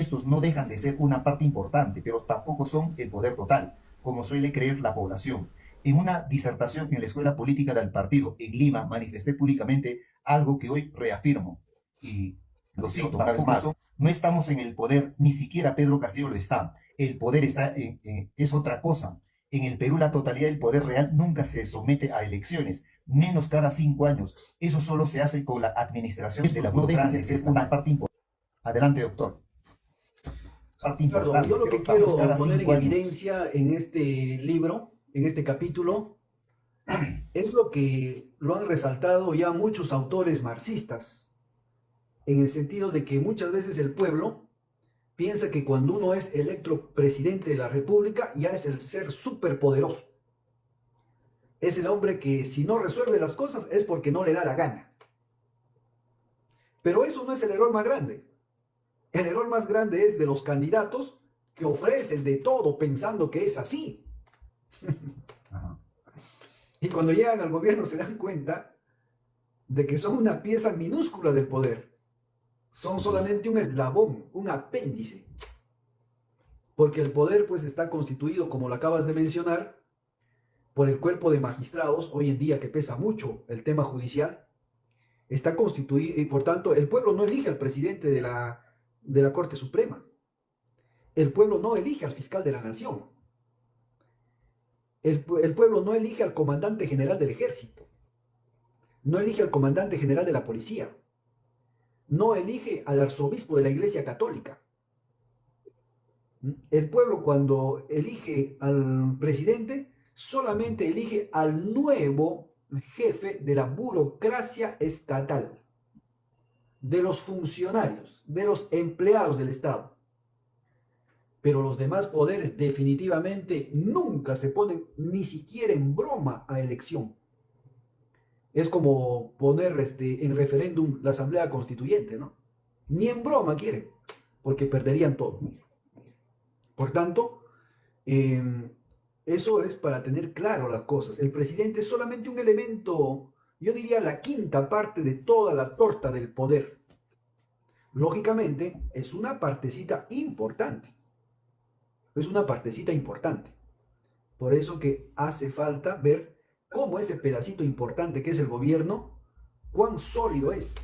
estos no dejan de ser una parte importante, pero tampoco son el poder total, como suele creer la población. En una disertación en la Escuela Política del Partido en Lima manifesté públicamente algo que hoy reafirmo, y lo cito una vez más: no estamos en el poder, ni siquiera Pedro Castillo lo está. El poder es otra cosa. En el Perú la totalidad del poder real nunca se somete a elecciones, menos cada 5 años. Eso solo se hace con la administración de la burocracia, que es una parte importante. Adelante, doctor. Parte Ricardo, importante, yo lo pero que estamos quiero cada poner en 5 años. evidencia en este libro, en este capítulo, es lo que lo han resaltado ya muchos autores marxistas, en el sentido de que muchas veces el pueblo piensa que cuando uno es electo presidente de la República ya es el ser superpoderoso. Es el hombre que si no resuelve las cosas es porque no le da la gana. Pero eso no es el error más grande. El error más grande es de los candidatos que ofrecen de todo pensando que es así. Ajá. Y cuando llegan al gobierno se dan cuenta de que son una pieza minúscula del poder. Son solamente un eslabón, un apéndice. Porque el poder pues está constituido, como lo acabas de mencionar, por el cuerpo de magistrados, hoy en día que pesa mucho el tema judicial, está constituido, y por tanto el pueblo no elige al presidente de la Corte Suprema. El pueblo no elige al fiscal de la nación. El pueblo no elige al comandante general del ejército. No elige al comandante general de la policía. No elige al arzobispo de la Iglesia Católica. El pueblo, cuando elige al presidente, solamente elige al nuevo jefe de la burocracia estatal, de los funcionarios, de los empleados del Estado. Pero los demás poderes definitivamente nunca se ponen ni siquiera en broma a elección. Es como poner en referéndum la Asamblea Constituyente, ¿no? Ni en broma quieren, porque perderían todo. Por tanto, eso es para tener claro las cosas. El presidente es solamente un elemento, yo diría la quinta parte de toda la torta del poder. Lógicamente, es una partecita importante. Es una partecita importante. Por eso que hace falta ver cómo ese pedacito importante que es el gobierno, cuán sólido es,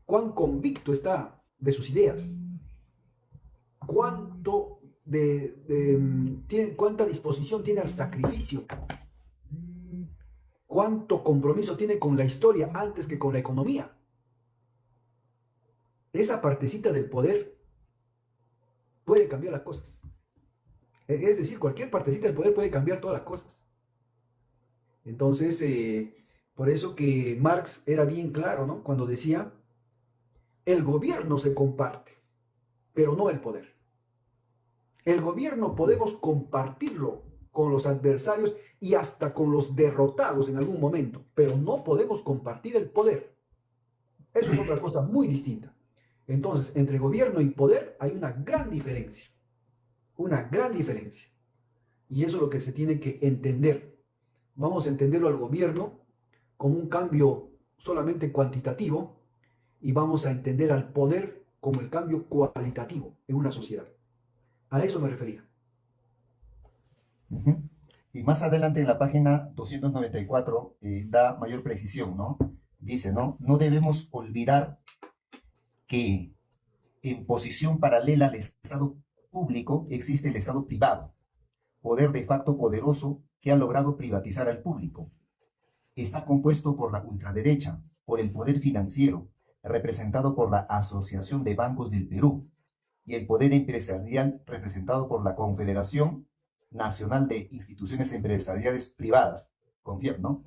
cuán convicto está de sus ideas, cuánta disposición tiene al sacrificio, cuánto compromiso tiene con la historia antes que con la economía. Esa partecita del poder puede cambiar las cosas. Es decir, cualquier partecita del poder puede cambiar todas las cosas. Entonces, por eso que Marx era bien claro, ¿no? Cuando decía, el gobierno se comparte, pero no el poder. El gobierno podemos compartirlo con los adversarios y hasta con los derrotados en algún momento, pero no podemos compartir el poder. Eso es otra cosa muy distinta. Entonces, entre gobierno y poder hay una gran diferencia. Una gran diferencia. Y eso es lo que se tiene que entender. Vamos a entenderlo al gobierno como un cambio solamente cuantitativo y vamos a entender al poder como el cambio cualitativo en una sociedad. A eso me refería. Uh-huh. Y más adelante en la página 294 da mayor precisión, ¿no? Dice, ¿no? No debemos olvidar que en posición paralela al Estado público existe el Estado privado, poder de facto poderoso que ha logrado privatizar al público. Está compuesto por la ultraderecha, por el poder financiero, representado por la Asociación de Bancos del Perú, y el poder empresarial representado por la Confederación Nacional de Instituciones Empresariales Privadas, CONFIEP, ¿no?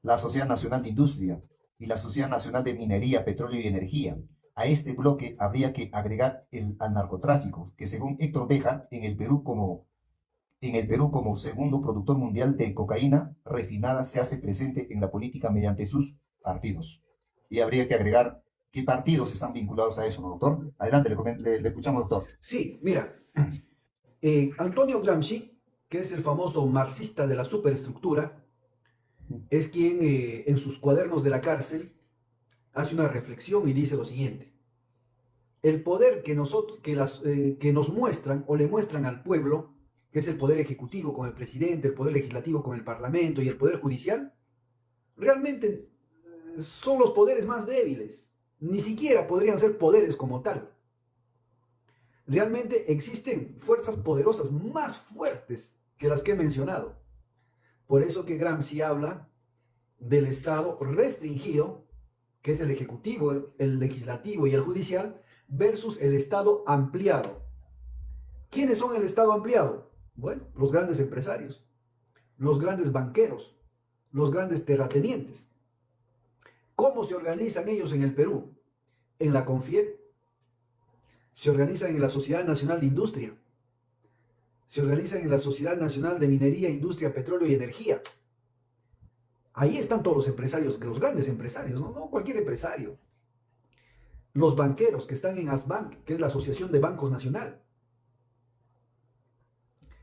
La Sociedad Nacional de Industria y la Sociedad Nacional de Minería, Petróleo y Energía. A este bloque habría que agregar al narcotráfico, que según Héctor Beja, en el Perú como segundo productor mundial de cocaína refinada se hace presente en la política mediante sus partidos. Y habría que agregar qué partidos están vinculados a eso, ¿no, doctor? Adelante, le escuchamos, doctor. Sí, mira, Antonio Gramsci, que es el famoso marxista de la superestructura, es quien en sus cuadernos de la cárcel hace una reflexión y dice lo siguiente. el poder que que nos muestran o le muestran al pueblo, que es el poder ejecutivo con el presidente, el poder legislativo con el parlamento y el poder judicial, realmente son los poderes más débiles. Ni siquiera podrían ser poderes como tal. Realmente existen fuerzas poderosas más fuertes que las que he mencionado. Por eso que Gramsci habla del Estado restringido, que es el ejecutivo, el legislativo y el judicial, versus el Estado ampliado. ¿Quiénes son el Estado ampliado? Bueno, los grandes empresarios, los grandes banqueros, los grandes terratenientes. ¿Cómo se organizan ellos en el Perú? En la CONFIEP, se organizan en la Sociedad Nacional de Industria, se organizan en la Sociedad Nacional de Minería, Industria, Petróleo y Energía. Ahí están todos los empresarios, los grandes empresarios, no cualquier empresario. Los banqueros que están en ASBank, que es la Asociación de Bancos Nacional.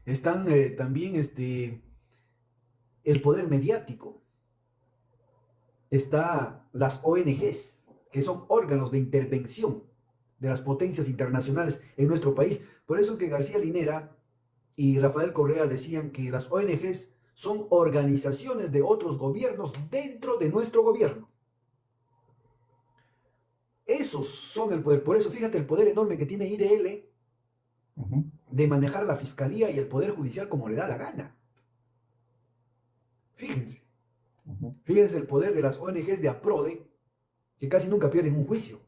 Están también el poder mediático. Está las ONGs, que son órganos de intervención de las potencias internacionales en nuestro país. Por eso que García Linera y Rafael Correa decían que las ONGs son organizaciones de otros gobiernos dentro de nuestro gobierno. Esos son el poder. Por eso fíjate el poder enorme que tiene IDL de manejar la fiscalía y el poder judicial como le da la gana. Fíjense. Fíjense el poder de las ONGs de APRODE, que casi nunca pierden un juicio.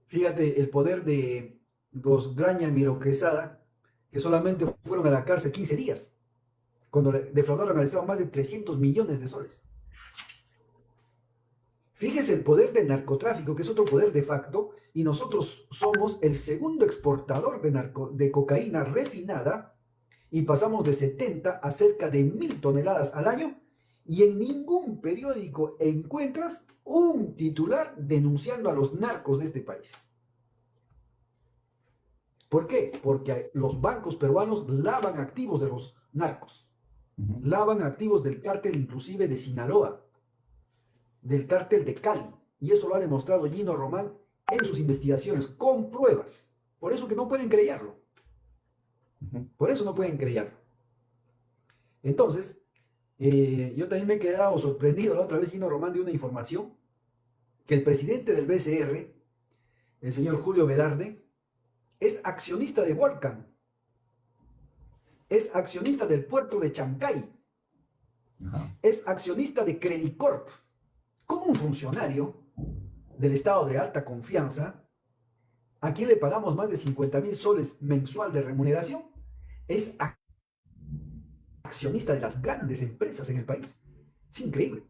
Fíjate el poder de los Graña Miro Quesada, que solamente fueron a la cárcel 15 días, cuando le defraudaron al Estado más de 300 millones de soles. Fíjese el poder del narcotráfico, que es otro poder de facto, y nosotros somos el segundo exportador de cocaína refinada, y pasamos de 70 a cerca de 1000 toneladas al año, y en ningún periódico encuentras un titular denunciando a los narcos de este país. ¿Por qué? Porque los bancos peruanos lavan activos de los narcos, lavan activos del cártel inclusive de Sinaloa, del cártel de Cali, y eso lo ha demostrado Gino Román en sus investigaciones, con pruebas. Por eso que no pueden creerlo. Por eso no pueden creerlo. Entonces, yo también me he quedado sorprendido la otra vez, Gino Román dio una información, que el presidente del BCR, el señor Julio Velarde, es accionista de Volcan, es accionista del puerto de Chancay, es accionista de Credicorp. Como un funcionario del estado de alta confianza, a quien le pagamos más de 50.000 soles mensual de remuneración, es accionista de las grandes empresas en el país. Es increíble.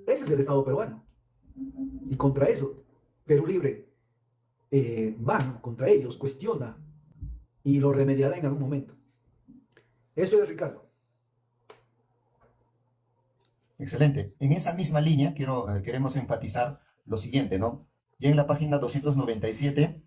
Ese es el Estado peruano. Y contra eso, Perú Libre va contra ellos, cuestiona y lo remediará en algún momento. Eso es, Ricardo. Excelente. En esa misma línea queremos enfatizar lo siguiente, ¿no? Ya en la página 297,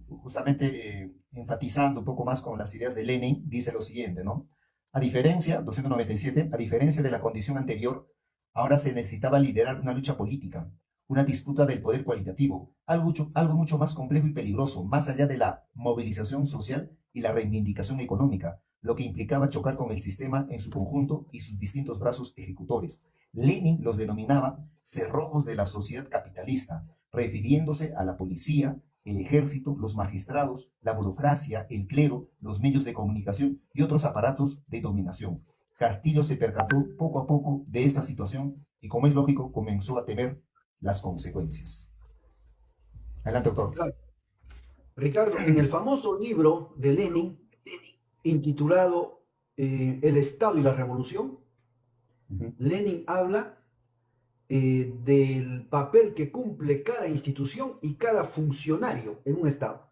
justamente enfatizando un poco más con las ideas de Lenin, dice lo siguiente, ¿no? 297, a diferencia de la condición anterior, ahora se necesitaba liderar una lucha política, una disputa del poder cualitativo, algo mucho más complejo y peligroso, más allá de la movilización social y la reivindicación económica, lo que implicaba chocar con el sistema en su conjunto y sus distintos brazos ejecutores. Lenin los denominaba cerrojos de la sociedad capitalista, refiriéndose a la policía, el ejército, los magistrados, la burocracia, el clero, los medios de comunicación y otros aparatos de dominación. Castillo se percató poco a poco de esta situación y, como es lógico, comenzó a temer las consecuencias. Adelante, doctor. Claro. Ricardo, en el famoso libro de Lenin, intitulado El Estado y la Revolución, Lenin habla del papel que cumple cada institución y cada funcionario en un Estado.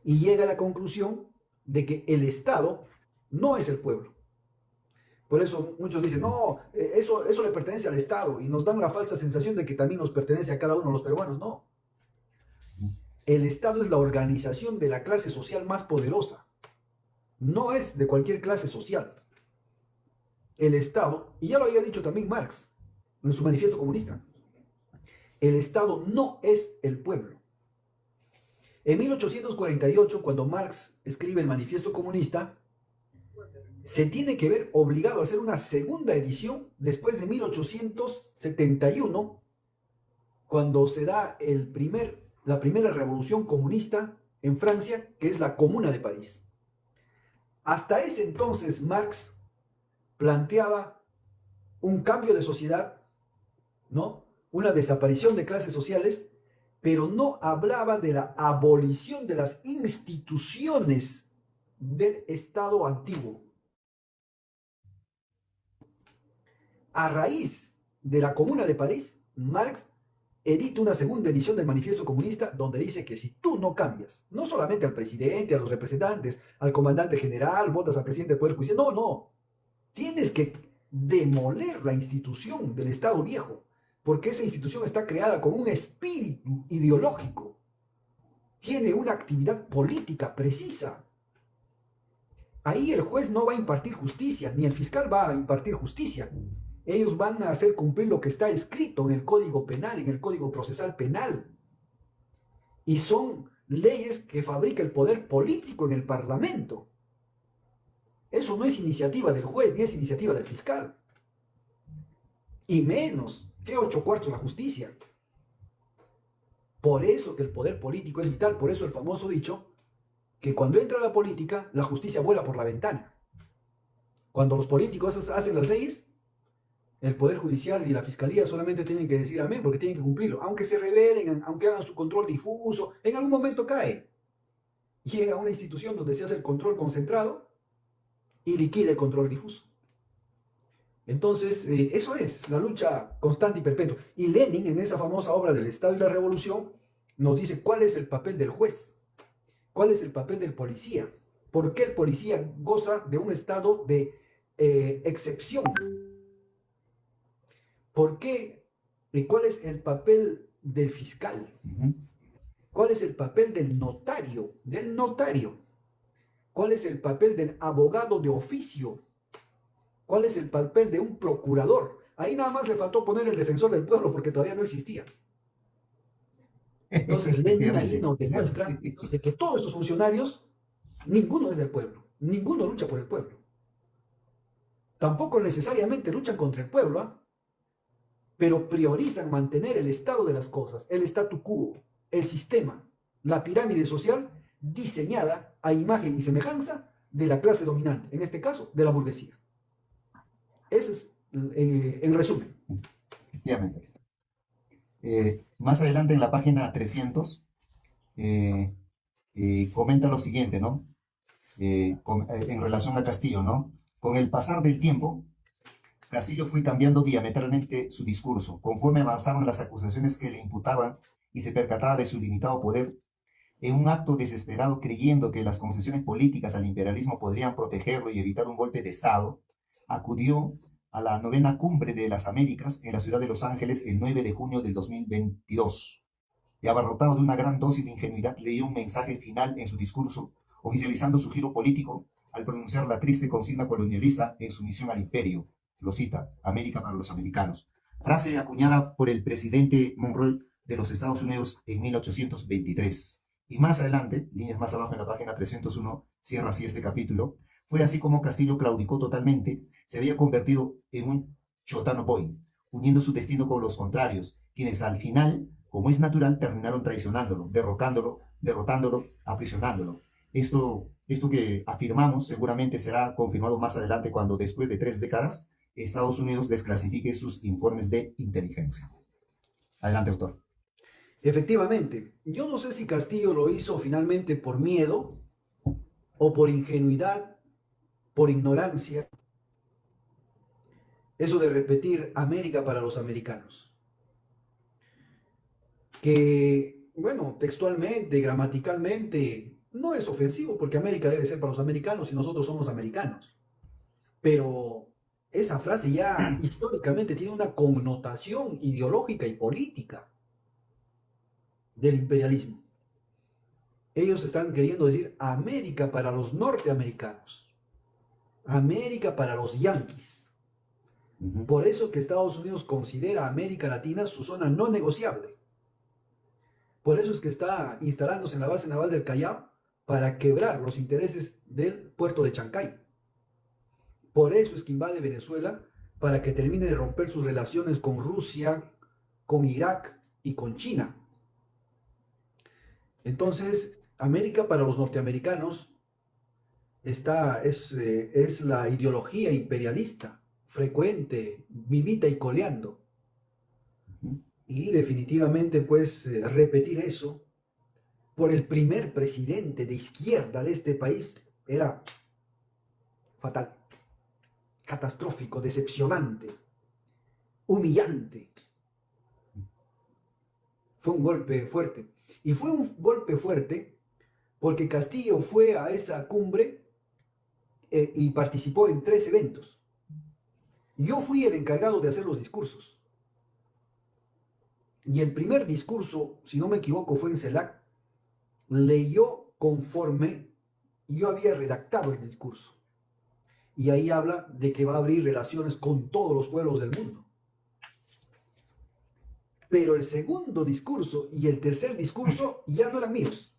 Y llega a la conclusión de que el Estado no es el pueblo. Por eso muchos dicen, no, eso le pertenece al Estado, y nos dan la falsa sensación de que también nos pertenece a cada uno de los peruanos. No. El Estado es la organización de la clase social más poderosa. No es de cualquier clase social. El Estado, y ya lo había dicho también Marx en su manifiesto comunista, el Estado no es el pueblo. En 1848, cuando Marx escribe el Manifiesto Comunista, se tiene que ver obligado a hacer una segunda edición después de 1871, cuando se da la primera revolución comunista en Francia, que es la Comuna de París. Hasta ese entonces Marx planteaba un cambio de sociedad, ¿no? Una desaparición de clases sociales, pero no hablaba de la abolición de las instituciones del Estado antiguo. A raíz de la Comuna de París, Marx edita una segunda edición del Manifiesto Comunista donde dice que si tú no cambias, no solamente al presidente, a los representantes, al comandante general, votas al presidente del Poder Judicial, no, tienes que demoler la institución del Estado viejo, porque esa institución está creada con un espíritu ideológico, tiene una actividad política precisa. Ahí el juez no va a impartir justicia, ni el fiscal va a impartir justicia. Ellos van a hacer cumplir lo que está escrito en el Código Penal, en el Código Procesal Penal. Y son leyes que fabrica el poder político en el Parlamento. Eso no es iniciativa del juez, ni es iniciativa del fiscal. Y menos que 8/4 la justicia. Por eso que el poder político es vital, por eso el famoso dicho, que cuando entra la política, la justicia vuela por la ventana. Cuando los políticos hacen las leyes, el Poder Judicial y la Fiscalía solamente tienen que decir amén, porque tienen que cumplirlo. Aunque se rebelen, aunque hagan su control difuso, en algún momento cae. Llega a una institución donde se hace el control concentrado y liquida el control difuso. Entonces, eso es la lucha constante y perpetua. Y Lenin, en esa famosa obra del Estado y la Revolución, nos dice cuál es el papel del juez, cuál es el papel del policía, por qué el policía goza de un estado de excepción. ¿Por qué? ¿Y cuál es el papel del fiscal? ¿Cuál es el papel del notario? ¿Cuál es el papel del abogado de oficio? ¿Cuál es el papel de un procurador? Ahí nada más le faltó poner el defensor del pueblo porque todavía no existía. Entonces Lenin ahí nos demuestra de que todos estos funcionarios, ninguno es del pueblo, ninguno lucha por el pueblo. Tampoco necesariamente luchan contra el pueblo, ¿eh? Pero priorizan mantener el estado de las cosas, el statu quo, el sistema, la pirámide social diseñada a imagen y semejanza de la clase dominante, en este caso, de la burguesía. Eso es en resumen. Efectivamente. Más adelante en la página 300 comenta lo siguiente, ¿no? En relación a Castillo, ¿no? Con el pasar del tiempo, Castillo fue cambiando diametralmente su discurso, conforme avanzaban las acusaciones que le imputaban y se percataba de su limitado poder. En un acto desesperado, creyendo que las concesiones políticas al imperialismo podrían protegerlo y evitar un golpe de Estado, acudió a la 9ª Cumbre de las Américas en la ciudad de Los Ángeles el 9 de junio del 2022. Y abarrotado de una gran dosis de ingenuidad, leyó un mensaje final en su discurso, oficializando su giro político al pronunciar la triste consigna colonialista en sumisión al imperio. Lo cita: América para los americanos. Frase acuñada por el presidente Monroe de los Estados Unidos en 1823. Y más adelante, líneas más abajo en la página 301, cierra así este capítulo. Fue así como Castillo claudicó totalmente, se había convertido en un chotano boy, uniendo su destino con los contrarios, quienes al final, como es natural, terminaron traicionándolo, derrotándolo, aprisionándolo. Esto que afirmamos seguramente será confirmado más adelante cuando, después de 3 décadas, Estados Unidos desclasifique sus informes de inteligencia. Adelante, doctor. Efectivamente, yo no sé si Castillo lo hizo finalmente por miedo o por ingenuidad, por ignorancia. Eso de repetir América para los americanos. Que, bueno, textualmente, gramaticalmente, no es ofensivo porque América debe ser para los americanos y nosotros somos americanos. Pero esa frase ya históricamente tiene una connotación ideológica y política del imperialismo. Ellos están queriendo decir América para los norteamericanos, América para los yanquis. Ujú. Por eso que Estados Unidos considera a América Latina su zona no negociable. Por eso es que está instalándose en la base naval del Callao para quebrar los intereses del puerto de Chancay. Por eso es que invade Venezuela para que termine de romper sus relaciones con Rusia, con Irak y con China. Entonces, América para los norteamericanos es la ideología imperialista, frecuente, vivita y coleando. Ujú. Y definitivamente, pues, repetir eso por el primer presidente de izquierda de este país era fatal, catastrófico, decepcionante, humillante. Fue un golpe fuerte. Y fue un golpe fuerte porque Castillo fue a esa cumbre y participó en 3 eventos. Yo fui el encargado de hacer los discursos. Y el primer discurso, si no me equivoco, fue en CELAC, leyó conforme yo había redactado el discurso. Y ahí habla de que va a abrir relaciones con todos los pueblos del mundo. Pero el segundo discurso y el tercer discurso ya no eran míos.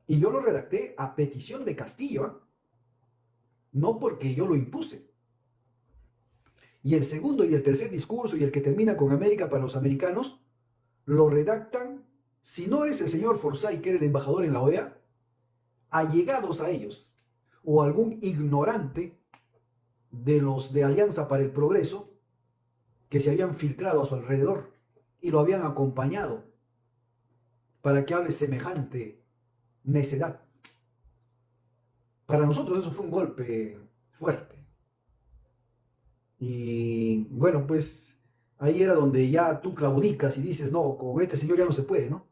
Y yo lo redacté a petición de Castillo, ¿eh? No porque yo lo impuse. Y el segundo y el tercer discurso y el que termina con América para los americanos, lo redactan, si no es el señor Forsyth, que era el embajador en la OEA, allegados a ellos, o algún ignorante de los de Alianza para el Progreso, que se habían filtrado a su alrededor y lo habían acompañado para que hable semejante necedad. Para nosotros eso fue un golpe fuerte. Y bueno, pues ahí era donde ya tú claudicas y dices, no, con este señor ya no se puede, ¿no?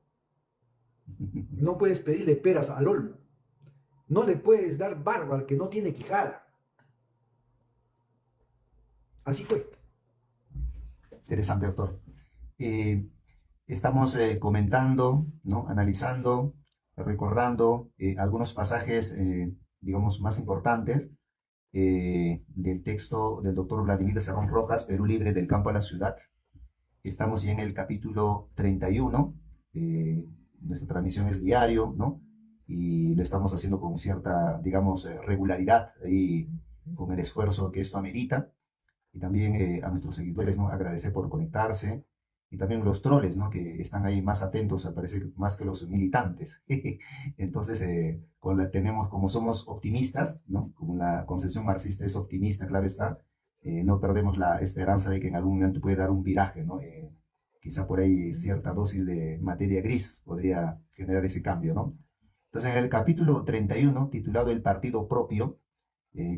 No puedes pedirle peras al olmo. No le puedes dar barba al que no tiene quijada. Así fue. Interesante, doctor. Eh, Estamos comentando, ¿no? Analizando, recordando algunos pasajes, digamos, más importantes del texto del doctor Vladimir Cerrón Rojas, Perú Libre del Campo a la Ciudad. Estamos ya en el capítulo 31. Nuestra transmisión es diario, ¿no? Y lo estamos haciendo con cierta, digamos, regularidad y con el esfuerzo que esto amerita. Y también a nuestros seguidores, ¿no? Agradecer por conectarse. Y también los troles, ¿no? Que están ahí más atentos, al parecer, más que los militantes. Entonces, tenemos, como somos optimistas, ¿no? Como la concepción marxista es optimista, claro está, no perdemos la esperanza de que en algún momento puede dar un viraje, ¿no? Quizá por ahí cierta dosis de materia gris podría generar ese cambio, ¿no? Entonces, en el capítulo 31, titulado El partido propio,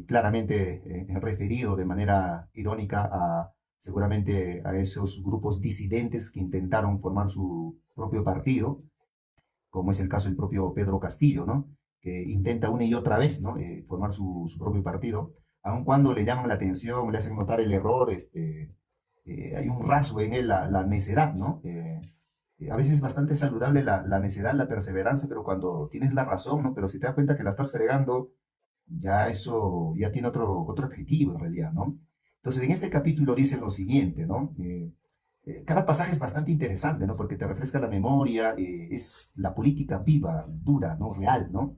claramente referido de manera irónica a seguramente a esos grupos disidentes que intentaron formar su propio partido, como es el caso del propio Pedro Castillo, ¿no? Que intenta una y otra vez, ¿no? Formar su propio partido, aun cuando le llaman la atención, le hacen notar el error, hay un rasgo en él, la necedad, ¿no? A veces es bastante saludable la necedad, la perseverancia, pero cuando tienes la razón, ¿no? Pero si te das cuenta que la estás fregando, ya eso ya tiene otro adjetivo en realidad, ¿no? Entonces, en este capítulo dice lo siguiente, ¿no? Cada pasaje es bastante interesante, ¿no? Porque te refresca la memoria, es la política viva, dura, ¿no? Real, ¿no?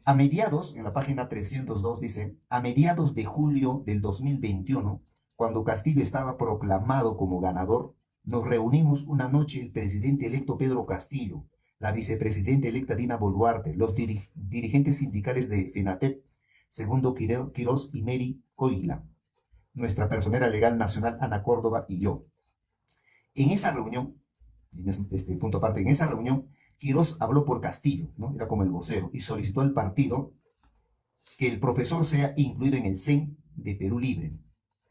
A mediados, en la página 302 dice, a mediados de julio del 2021, cuando Castillo estaba proclamado como ganador, nos reunimos una noche el presidente electo Pedro Castillo, la vicepresidenta electa Dina Boluarte, los dirigentes sindicales de FENATEP, segundo Quirós y Mary Coila, nuestra personera legal nacional Ana Córdoba y yo. En esa reunión, en este punto aparte, en esa reunión, Quirós habló por Castillo, ¿no? Era como el vocero, y solicitó al partido que el profesor sea incluido en el CEN de Perú Libre,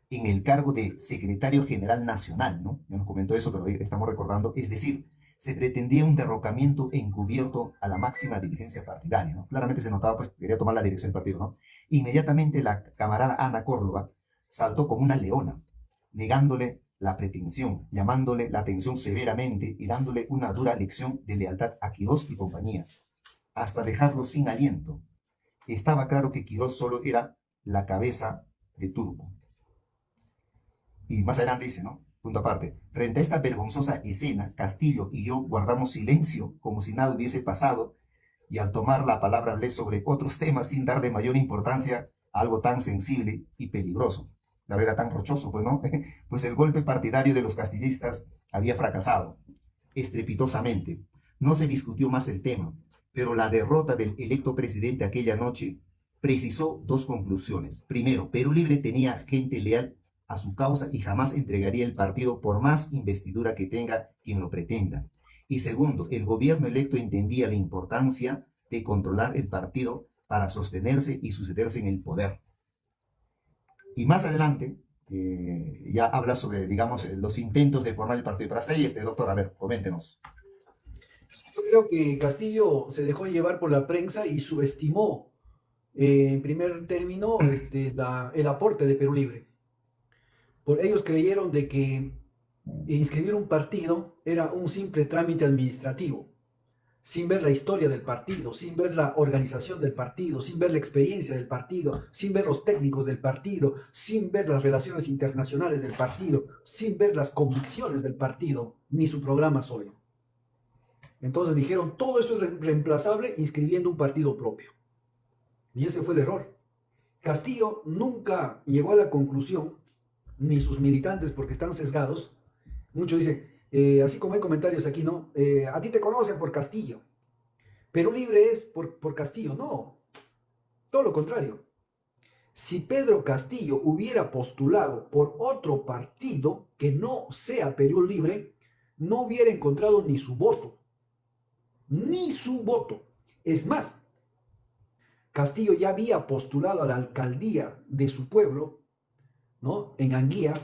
en el cargo de secretario general nacional, ¿no? Ya nos comentó eso, pero estamos recordando, es decir, se pretendía un derrocamiento encubierto a la máxima dirigencia partidaria, ¿no? Claramente se notaba, pues, quería tomar la dirección del partido, ¿no? Inmediatamente la camarada Ana Córdoba saltó como una leona, negándole la pretensión, llamándole la atención severamente y dándole una dura lección de lealtad a Quirós y compañía, hasta dejarlo sin aliento. Estaba claro que Quirós solo era la cabeza de turco. Y más adelante dice, ¿no? Punto aparte. Frente a esta vergonzosa escena, Castillo y yo guardamos silencio, como si nada hubiese pasado, y al tomar la palabra hablé sobre otros temas sin darle mayor importancia a algo tan sensible y peligroso. La verdad, tan rochoso, pues, ¿no? Pues el golpe partidario de los castillistas había fracasado estrepitosamente. No se discutió más el tema, pero la derrota del electo presidente aquella noche precisó dos conclusiones. Primero, Perú Libre tenía gente leal a su causa y jamás entregaría el partido por más investidura que tenga quien lo pretenda. Y segundo, el gobierno electo entendía la importancia de controlar el partido para sostenerse y sucederse en el poder. Y más adelante, ya habla sobre, digamos, los intentos de formar el partido. Pero hasta ahí, doctor, a ver, coméntenos. Yo creo que Castillo se dejó llevar por la prensa y subestimó, en primer término, el aporte de Perú Libre. Por ellos creyeron de que inscribir un partido era un simple trámite administrativo, sin ver la historia del partido, sin ver la organización del partido, sin ver la experiencia del partido, sin ver los técnicos del partido, sin ver las relaciones internacionales del partido, sin ver las convicciones del partido, ni su programa sólido. Entonces dijeron, todo eso es reemplazable inscribiendo un partido propio. Y ese fue el error. Castillo nunca llegó a la conclusión, ni sus militantes porque están sesgados. Muchos dicen, así como hay comentarios aquí, ¿no? A ti te conocen por Castillo. Perú Libre es por Castillo. No, todo lo contrario. Si Pedro Castillo hubiera postulado por otro partido que no sea Perú Libre, no hubiera encontrado ni su voto. Ni su voto. Es más, Castillo ya había postulado a la alcaldía de su pueblo, ¿no? En Anguía,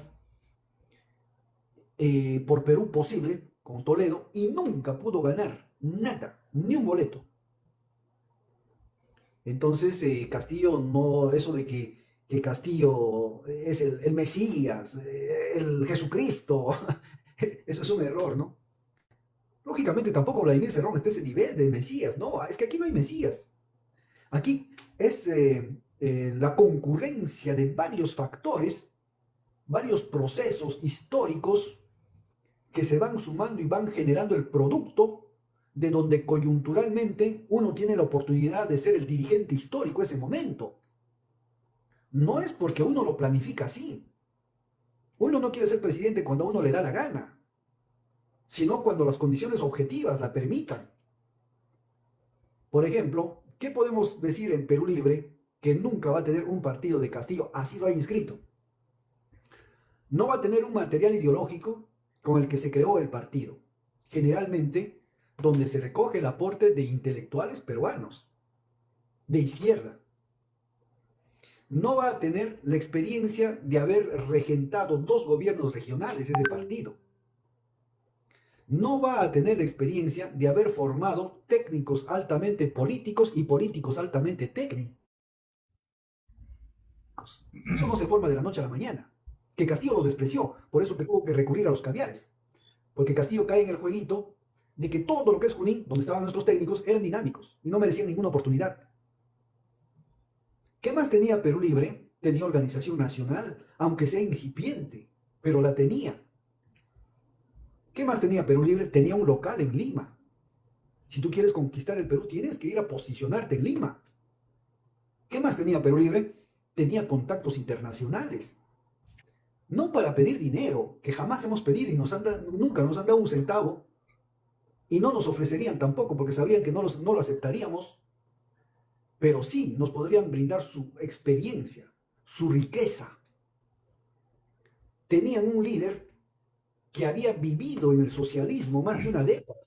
por Perú Posible, con Toledo, y nunca pudo ganar nada, ni un boleto. Entonces, Castillo, no, eso de que Castillo es el Mesías, el Jesucristo, eso es un error, ¿no? Lógicamente tampoco Vladimir Cerrón está a ese nivel de Mesías, no, es que aquí no hay Mesías. Aquí es la concurrencia de varios factores, varios procesos históricos que se van sumando y van generando el producto de donde coyunturalmente uno tiene la oportunidad de ser el dirigente histórico ese momento. No es porque uno lo planifica así. Uno no quiere ser presidente cuando a uno le da la gana, sino cuando las condiciones objetivas la permitan. Por ejemplo, ¿qué podemos decir en Perú Libre que nunca va a tener un partido de Castillo, así lo hay inscrito? No va a tener un material ideológico con el que se creó el partido, generalmente donde se recoge el aporte de intelectuales peruanos, de izquierda. No va a tener la experiencia de haber regentado 2 gobiernos regionales ese partido. No va a tener la experiencia de haber formado técnicos altamente políticos y políticos altamente técnicos. Eso no se forma de la noche a la mañana. Que Castillo lo despreció, por eso que tuvo que recurrir a los caviares. Porque Castillo cae en el jueguito de que todo lo que es Junín, donde estaban nuestros técnicos, eran dinámicos y no merecían ninguna oportunidad. ¿Qué más tenía Perú Libre? Tenía organización nacional, aunque sea incipiente, pero la tenía. ¿Qué más tenía Perú Libre? Tenía un local en Lima. Si tú quieres conquistar el Perú, tienes que ir a posicionarte en Lima. ¿Qué más tenía Perú Libre? Tenía contactos internacionales. No para pedir dinero, que jamás hemos pedido y nunca nos han dado un centavo. Y no nos ofrecerían tampoco, porque sabrían que no lo aceptaríamos. Pero sí nos podrían brindar su experiencia, su riqueza. Tenían un líder que había vivido en el socialismo más de una década.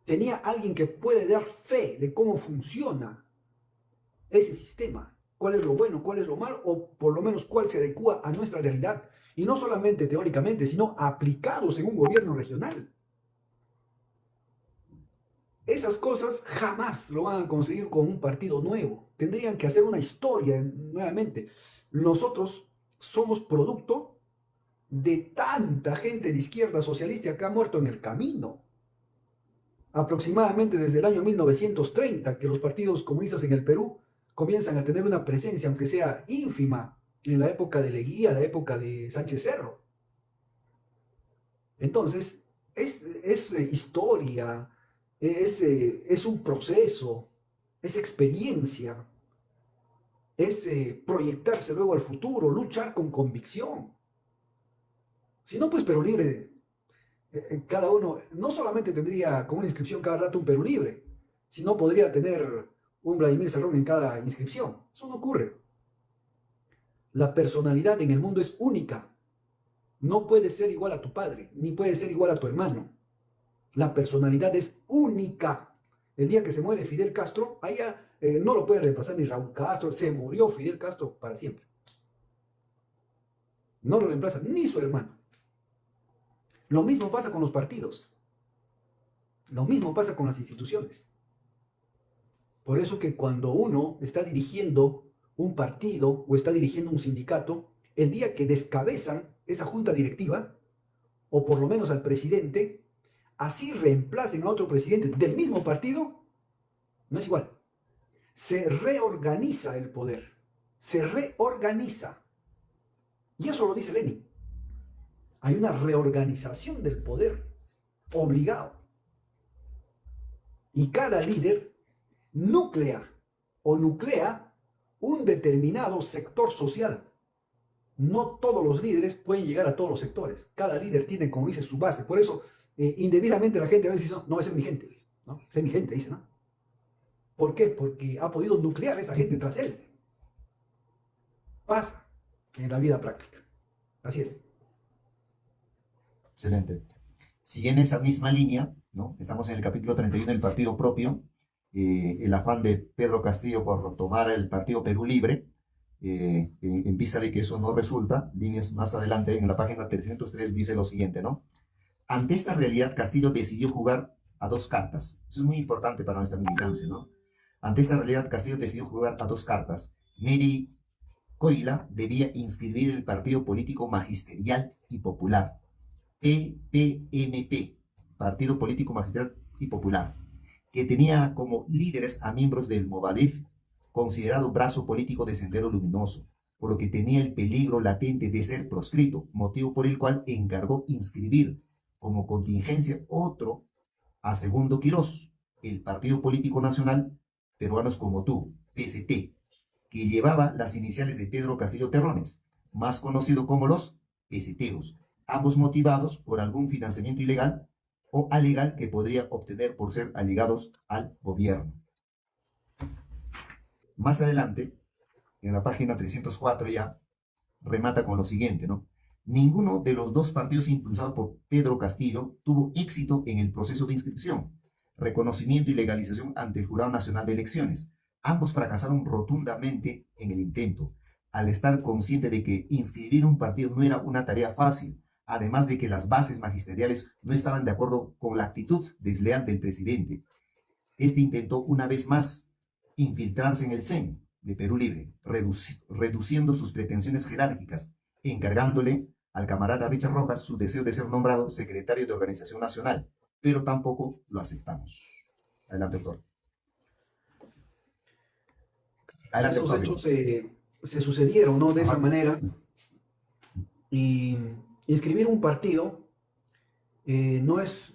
Tenía alguien que puede dar fe de cómo funciona ese sistema, cuál es lo bueno, cuál es lo malo, o por lo menos cuál se adecua a nuestra realidad. Y no solamente teóricamente, sino aplicados en un gobierno regional. Esas cosas jamás lo van a conseguir con un partido nuevo. Tendrían que hacer una historia nuevamente. Nosotros somos producto de tanta gente de izquierda socialista que ha muerto en el camino. Aproximadamente desde el año 1930 que los partidos comunistas en el Perú comienzan a tener una presencia, aunque sea ínfima, en la época de Leguía, la época de Sánchez Cerro. Entonces, es historia, es un proceso, es experiencia, es proyectarse luego al futuro, luchar con convicción. Si no, pues Perú Libre, cada uno no solamente tendría con una inscripción cada rato un Perú Libre, sino podría tener un Vladimir Cerrón en cada inscripción. Eso no ocurre. La personalidad en el mundo es única. No puede ser igual a tu padre, ni puede ser igual a tu hermano. La personalidad es única. El día que se muere Fidel Castro, ahí ya, no lo puede reemplazar ni Raúl Castro. Se murió Fidel Castro para siempre. No lo reemplaza ni su hermano. Lo mismo pasa con los partidos. Lo mismo pasa con las instituciones. Por eso que cuando uno está dirigiendo un partido o está dirigiendo un sindicato, el día que descabezan esa junta directiva, o por lo menos al presidente, así reemplacen a otro presidente del mismo partido, no es igual. Se reorganiza el poder. Se reorganiza. Y eso lo dice Lenin. Hay una reorganización del poder, obligado. Y cada líder nuclea un determinado sector social. No todos los líderes pueden llegar a todos los sectores. Cada líder tiene, como dice, su base. Por eso, indebidamente la gente a veces dice, no, esa es mi gente. ¿No? Esa es mi gente, dice, ¿no? ¿Por qué? Porque ha podido nuclear a esa gente tras él. Pasa en la vida práctica. Así es. Excelente. Siguiendo esa misma línea, ¿no? Estamos en el capítulo 31 del partido propio, el afán de Pedro Castillo por tomar el partido Perú Libre, en vista de que eso no resulta, líneas más adelante en la página 303 dice lo siguiente, ¿no? Ante esta realidad, Castillo decidió jugar a dos cartas. Eso es muy importante para nuestra militancia, ¿no? Ante esta realidad, Castillo decidió jugar a dos cartas. Mary Coila debía inscribir el partido político magisterial y popular, PPMP, Partido Político Magisterial y Popular, que tenía como líderes a miembros del Movadef, considerado brazo político de Sendero Luminoso, por lo que tenía el peligro latente de ser proscrito, motivo por el cual encargó inscribir como contingencia otro a Segundo Quirós, el Partido Político Nacional Peruanos como Tú, PST, que llevaba las iniciales de Pedro Castillo Terrones, más conocido como los peseteros, ambos motivados por algún financiamiento ilegal o alegal que podría obtener por ser allegados al gobierno. Más adelante, en la página 304 ya, remata con lo siguiente, ¿no? Ninguno de los dos partidos impulsados por Pedro Castillo tuvo éxito en el proceso de inscripción, reconocimiento y legalización ante el Jurado Nacional de Elecciones. Ambos fracasaron rotundamente en el intento, al estar consciente de que inscribir un partido no era una tarea fácil, además de que las bases magisteriales no estaban de acuerdo con la actitud desleal del presidente. Este intentó una vez más infiltrarse en el CEN de Perú Libre, reduciendo sus pretensiones jerárquicas, encargándole al camarada Richard Rojas su deseo de ser nombrado secretario de Organización Nacional, pero tampoco lo aceptamos. Adelante, doctor. Adelante, esos hechos se sucedieron, ¿no? De esa manera. Y inscribir un partido no es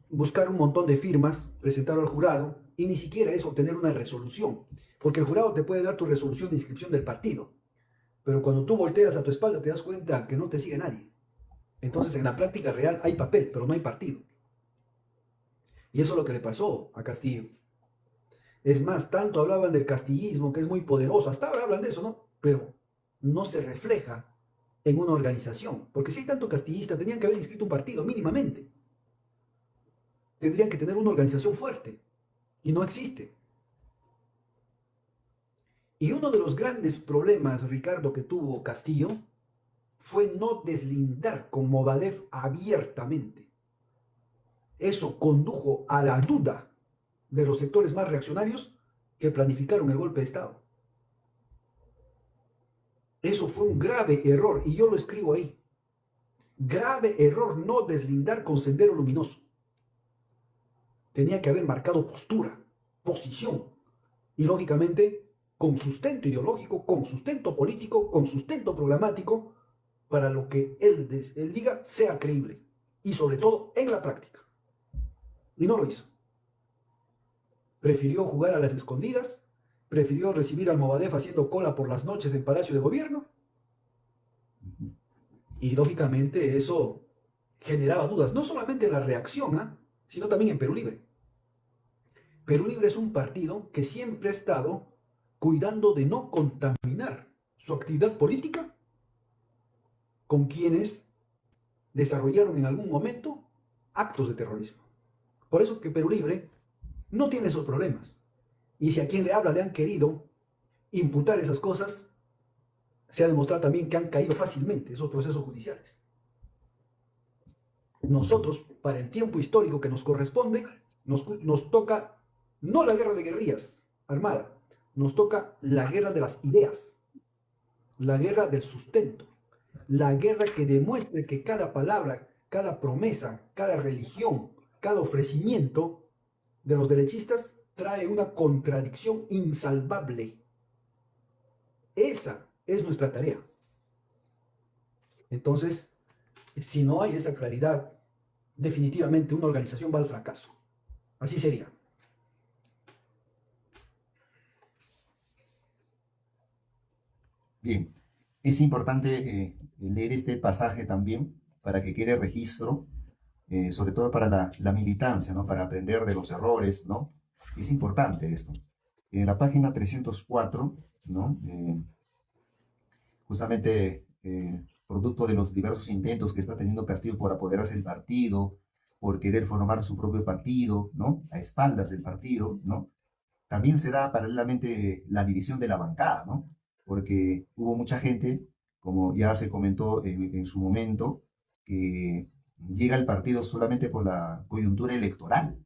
buscar un montón de firmas, presentarlo al jurado, y ni siquiera es obtener una resolución, porque el jurado te puede dar tu resolución de inscripción del partido, pero cuando tú volteas a tu espalda te das cuenta que no te sigue nadie. Entonces en la práctica real hay papel, pero no hay partido. Y eso es lo que le pasó a Castillo. Es más, tanto hablaban del castillismo, que es muy poderoso, hasta ahora hablan de eso, ¿no? Pero no se refleja en una organización, porque si hay tanto castillista, tenían que haber inscrito un partido mínimamente. Tendrían que tener una organización fuerte, y no existe. Y uno de los grandes problemas, Ricardo, que tuvo Castillo fue no deslindar con Movadef abiertamente. Eso condujo a la duda de los sectores más reaccionarios que planificaron el golpe de Estado. Eso fue un grave error, y yo lo escribo ahí. Grave error no deslindar con Sendero Luminoso. Tenía que haber marcado postura, posición. Y lógicamente con sustento ideológico, con sustento político, con sustento programático, para lo que él diga sea creíble, y sobre todo en la práctica. Y no lo hizo. Prefirió jugar a las escondidas, prefirió recibir al Movadef haciendo cola por las noches en Palacio de Gobierno, y lógicamente eso generaba dudas, no solamente en la reacción, sino también en Perú Libre. Perú Libre es un partido que siempre ha estado cuidando de no contaminar su actividad política con quienes desarrollaron en algún momento actos de terrorismo. Por eso que Perú Libre no tiene esos problemas. Y si a quien le habla le han querido imputar esas cosas, se ha demostrado también que han caído fácilmente esos procesos judiciales. Nosotros, para el tiempo histórico que nos corresponde, nos toca no la guerra de guerrillas armada, nos toca la guerra de las ideas, la guerra del sustento, la guerra que demuestre que cada palabra, cada promesa, cada religión, cada ofrecimiento de los derechistas trae una contradicción insalvable. Esa es nuestra tarea. Entonces, si no hay esa claridad, definitivamente una organización va al fracaso. Así sería. Bien, es importante leer este pasaje también para que quede registro, sobre todo para la militancia, ¿no? Para aprender de los errores, ¿no? Es importante esto. En la página 304, ¿no? Justamente producto de los diversos intentos que está teniendo Castillo por apoderarse del partido, por querer formar su propio partido, ¿no? A espaldas del partido, ¿no? También se da paralelamente la división de la bancada, ¿no? Porque hubo mucha gente, como ya se comentó en su momento, que llega al partido solamente por la coyuntura electoral.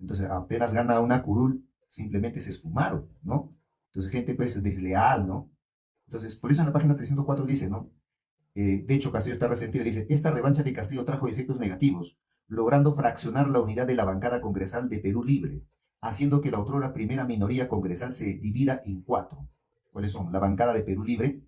Entonces, apenas gana una curul, simplemente se esfumaron, ¿no? Entonces, gente pues desleal, ¿no? Entonces, por eso en la página 304 dice, ¿no? De hecho, Castillo está resentido. Dice, esta revancha de Castillo trajo efectos negativos, logrando fraccionar la unidad de la bancada congresal de Perú Libre, haciendo que la otrora primera minoría congresal se divida en cuatro. ¿Cuáles son? La bancada de Perú Libre,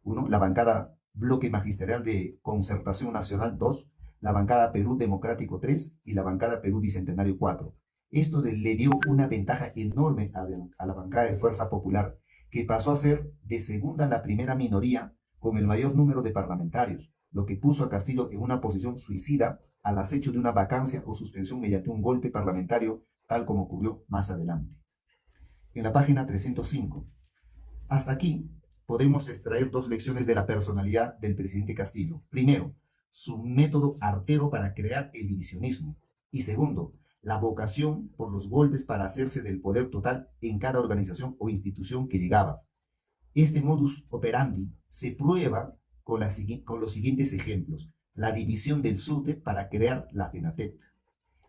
1, la bancada Bloque Magisterial de Concertación Nacional, 2, la bancada Perú Democrático, 3, y la bancada Perú Bicentenario, 4. Esto le dio una ventaja enorme a la bancada de Fuerza Popular, que pasó a ser de segunda a la primera minoría con el mayor número de parlamentarios, lo que puso a Castillo en una posición suicida al acecho de una vacancia o suspensión mediante un golpe parlamentario, tal como ocurrió más adelante. En la página 305. Hasta aquí podemos extraer dos lecciones de la personalidad del presidente Castillo. Primero, su método artero para crear el divisionismo. Y segundo, la vocación por los golpes para hacerse del poder total en cada organización o institución que llegaba. Este modus operandi se prueba con los siguientes ejemplos. La división del SUTE para crear la FENATEP.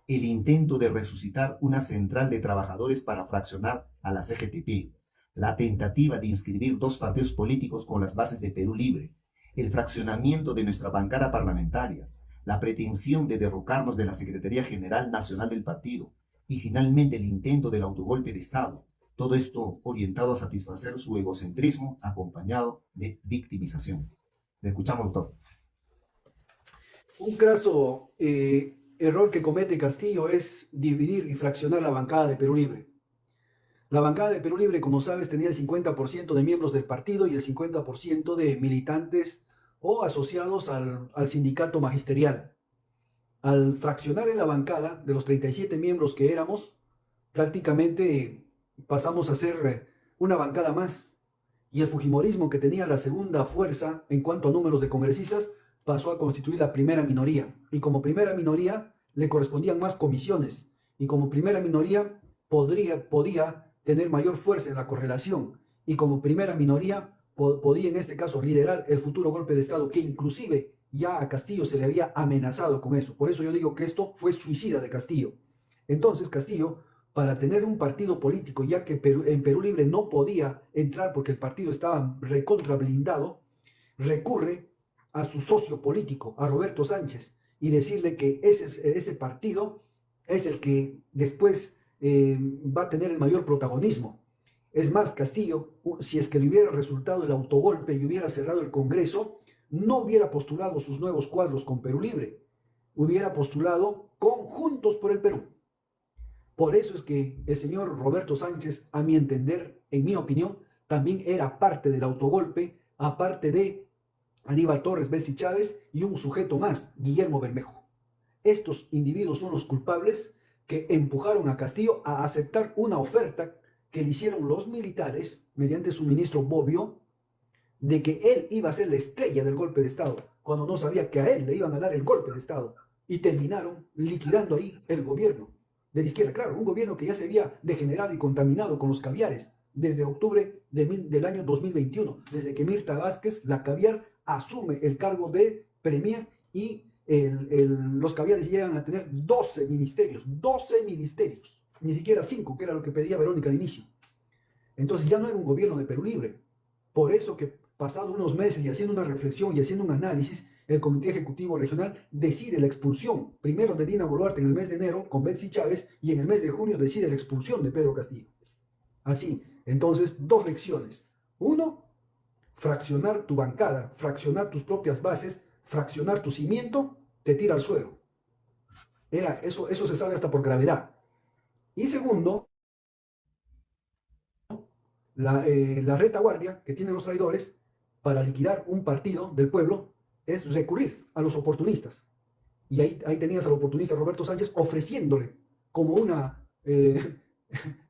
El intento de resucitar una central de trabajadores para fraccionar a la CGTP. La tentativa de inscribir dos partidos políticos con las bases de Perú Libre. El fraccionamiento de nuestra bancada parlamentaria. La pretensión de derrocarnos de la Secretaría General Nacional del partido. Y finalmente el intento del autogolpe de Estado. Todo esto orientado a satisfacer su egocentrismo acompañado de victimización. Le escuchamos, doctor. Un craso error que comete Castillo es dividir y fraccionar la bancada de Perú Libre. La bancada de Perú Libre, como sabes, tenía el 50% de miembros del partido y el 50% de militantes o asociados al sindicato magisterial. Al fraccionar en la bancada de los 37 miembros que éramos, prácticamente pasamos a ser una bancada más. Y el fujimorismo, que tenía la segunda fuerza en cuanto a números de congresistas, pasó a constituir la primera minoría. Y como primera minoría le correspondían más comisiones. Y como primera minoría podía tener mayor fuerza en la correlación. Y como primera minoría podía en este caso liderar el futuro golpe de Estado, que inclusive ya a Castillo se le había amenazado con eso. Por eso yo digo que esto fue suicida de Castillo. Entonces Castillo, para tener un partido político, ya que en Perú Libre no podía entrar porque el partido estaba recontra blindado, recurre a su socio político, a Roberto Sánchez, y decirle que ese partido es el que después va a tener el mayor protagonismo. Es más, Castillo, si es que le hubiera resultado el autogolpe y hubiera cerrado el Congreso, no hubiera postulado sus nuevos cuadros con Perú Libre, hubiera postulado con Juntos por el Perú. Por eso es que el señor Roberto Sánchez, a mi entender, en mi opinión, también era parte del autogolpe, aparte de Aníbal Torres, Betsy Chávez y un sujeto más, Guillermo Bermejo. Estos individuos son los culpables que empujaron a Castillo a aceptar una oferta que le hicieron los militares mediante su ministro Bobbio, de que él iba a ser la estrella del golpe de Estado, cuando no sabía que a él le iban a dar el golpe de Estado. Y terminaron liquidando ahí el gobierno de la izquierda. Claro, un gobierno que ya se había degenerado y contaminado con los caviares desde octubre del año 2021, desde que Mirta Vázquez, la caviar, asume el cargo de premier y los caviares llegan a tener 12 ministerios, ni siquiera 5, que era lo que pedía Verónica al inicio. Entonces ya no era un gobierno de Perú Libre. Por eso que pasado unos meses y haciendo una reflexión y haciendo un análisis, el Comité Ejecutivo Regional decide la expulsión, primero de Dina Boluarte en el mes de enero con Betsy Chávez y en el mes de junio decide la expulsión de Pedro Castillo. Así, entonces, dos lecciones. Uno, fraccionar tu bancada, fraccionar tus propias bases, fraccionar tu cimiento, te tira al suelo. Eso se sabe hasta por gravedad. Y segundo, la retaguardia que tienen los traidores para liquidar un partido del pueblo es recurrir a los oportunistas. Y ahí tenías al oportunista Roberto Sánchez ofreciéndole como una,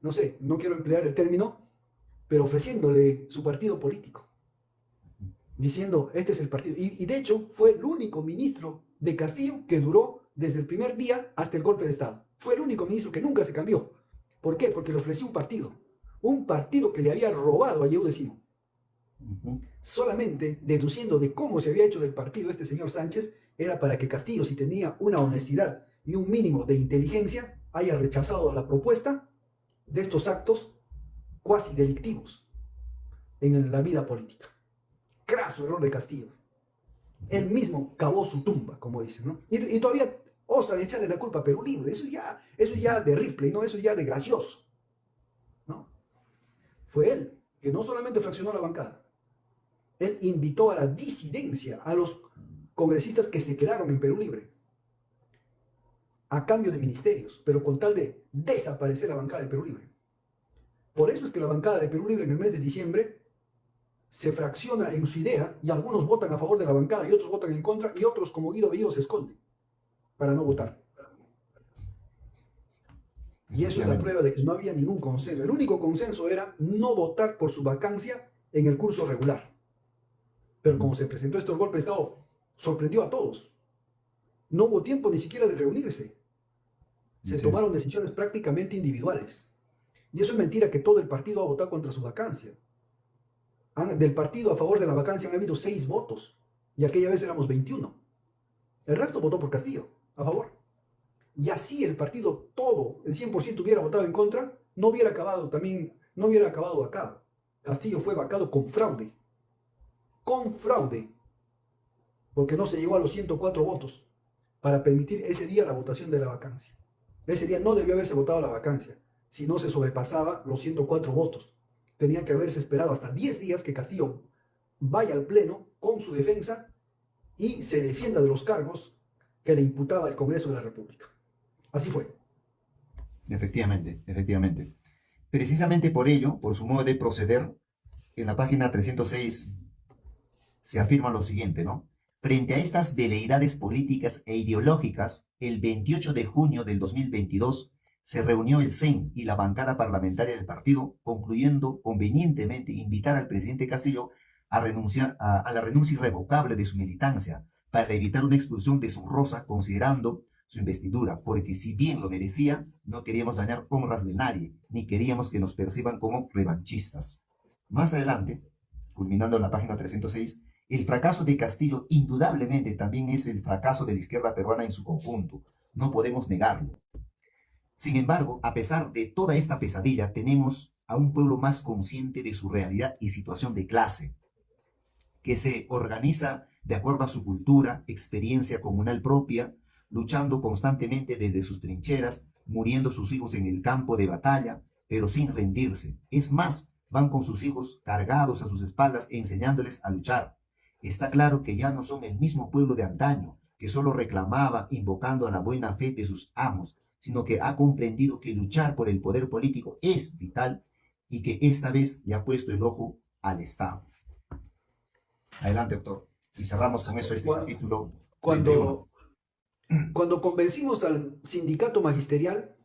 no sé, no quiero emplear el término, pero ofreciéndole su partido político, diciendo, este es el partido. Y de hecho fue el único ministro de Castillo que duró desde el primer día hasta el golpe de Estado. Fue el único ministro que nunca se cambió. ¿Por qué? Porque le ofreció un partido que le había robado a Yehude Simón. Solamente deduciendo de cómo se había hecho del partido este señor Sánchez, era para que Castillo, si tenía una honestidad y un mínimo de inteligencia, haya rechazado la propuesta de estos actos cuasi delictivos en la vida política. Craso error de Castillo. Él mismo cavó su tumba, como dicen, ¿no? Y todavía osan echarle la culpa a Perú Libre. Eso ya de Ripley, ¿no? Eso ya de gracioso, ¿no? Fue él que no solamente fraccionó la bancada, él invitó a la disidencia a los congresistas que se quedaron en Perú Libre a cambio de ministerios, pero con tal de desaparecer la bancada de Perú Libre. Por eso es que la bancada de Perú Libre en el mes de diciembre se fracciona en su idea y algunos votan a favor de la bancada y otros votan en contra y otros como Guido Bellido se esconden para no votar. Y eso es la prueba de que no había ningún consenso. El único consenso era no votar por su vacancia en el curso regular. Pero como se presentó esto el golpe de Estado, sorprendió a todos. No hubo tiempo ni siquiera de reunirse. Se tomaron decisiones prácticamente individuales. Y eso es mentira que todo el partido ha votado contra su vacancia. Del partido a favor de la vacancia han habido 6 votos. Y aquella vez éramos 21. El resto votó por Castillo, a favor. Y así el partido todo, el 100% hubiera votado en contra, no hubiera acabado acá. Castillo fue vacado con fraude. Con fraude. Porque no se llegó a los 104 votos para permitir ese día la votación de la vacancia. Ese día no debió haberse votado la vacancia, si no se sobrepasaba los 104 votos. Tenía que haberse esperado hasta 10 días que Castillo vaya al pleno con su defensa y se defienda de los cargos que le imputaba el Congreso de la República. Así fue. Efectivamente, efectivamente. Precisamente por ello, por su modo de proceder, en la página 306 se afirma lo siguiente, ¿no? Frente a estas veleidades políticas e ideológicas, el 28 de junio del 2022 se reunió el CEN y la bancada parlamentaria del partido, concluyendo convenientemente invitar al presidente Castillo a la renuncia irrevocable de su militancia para evitar una expulsión deshonrosa considerando su investidura, porque si bien lo merecía, no queríamos dañar honras de nadie, ni queríamos que nos perciban como revanchistas. Más adelante, culminando en la página 306, el fracaso de Castillo indudablemente también es el fracaso de la izquierda peruana en su conjunto, no podemos negarlo. Sin embargo, a pesar de toda esta pesadilla, tenemos a un pueblo más consciente de su realidad y situación de clase, que se organiza de acuerdo a su cultura, experiencia comunal propia, luchando constantemente desde sus trincheras, muriendo sus hijos en el campo de batalla, pero sin rendirse. Es más, van con sus hijos cargados a sus espaldas enseñándoles a luchar. Está claro que ya no son el mismo pueblo de antaño, que solo reclamaba invocando a la buena fe de sus amos, sino que ha comprendido que luchar por el poder político es vital y que esta vez le ha puesto el ojo al Estado. Adelante, doctor. Y cerramos con eso este capítulo 31. Cuando convencimos al sindicato magisterial,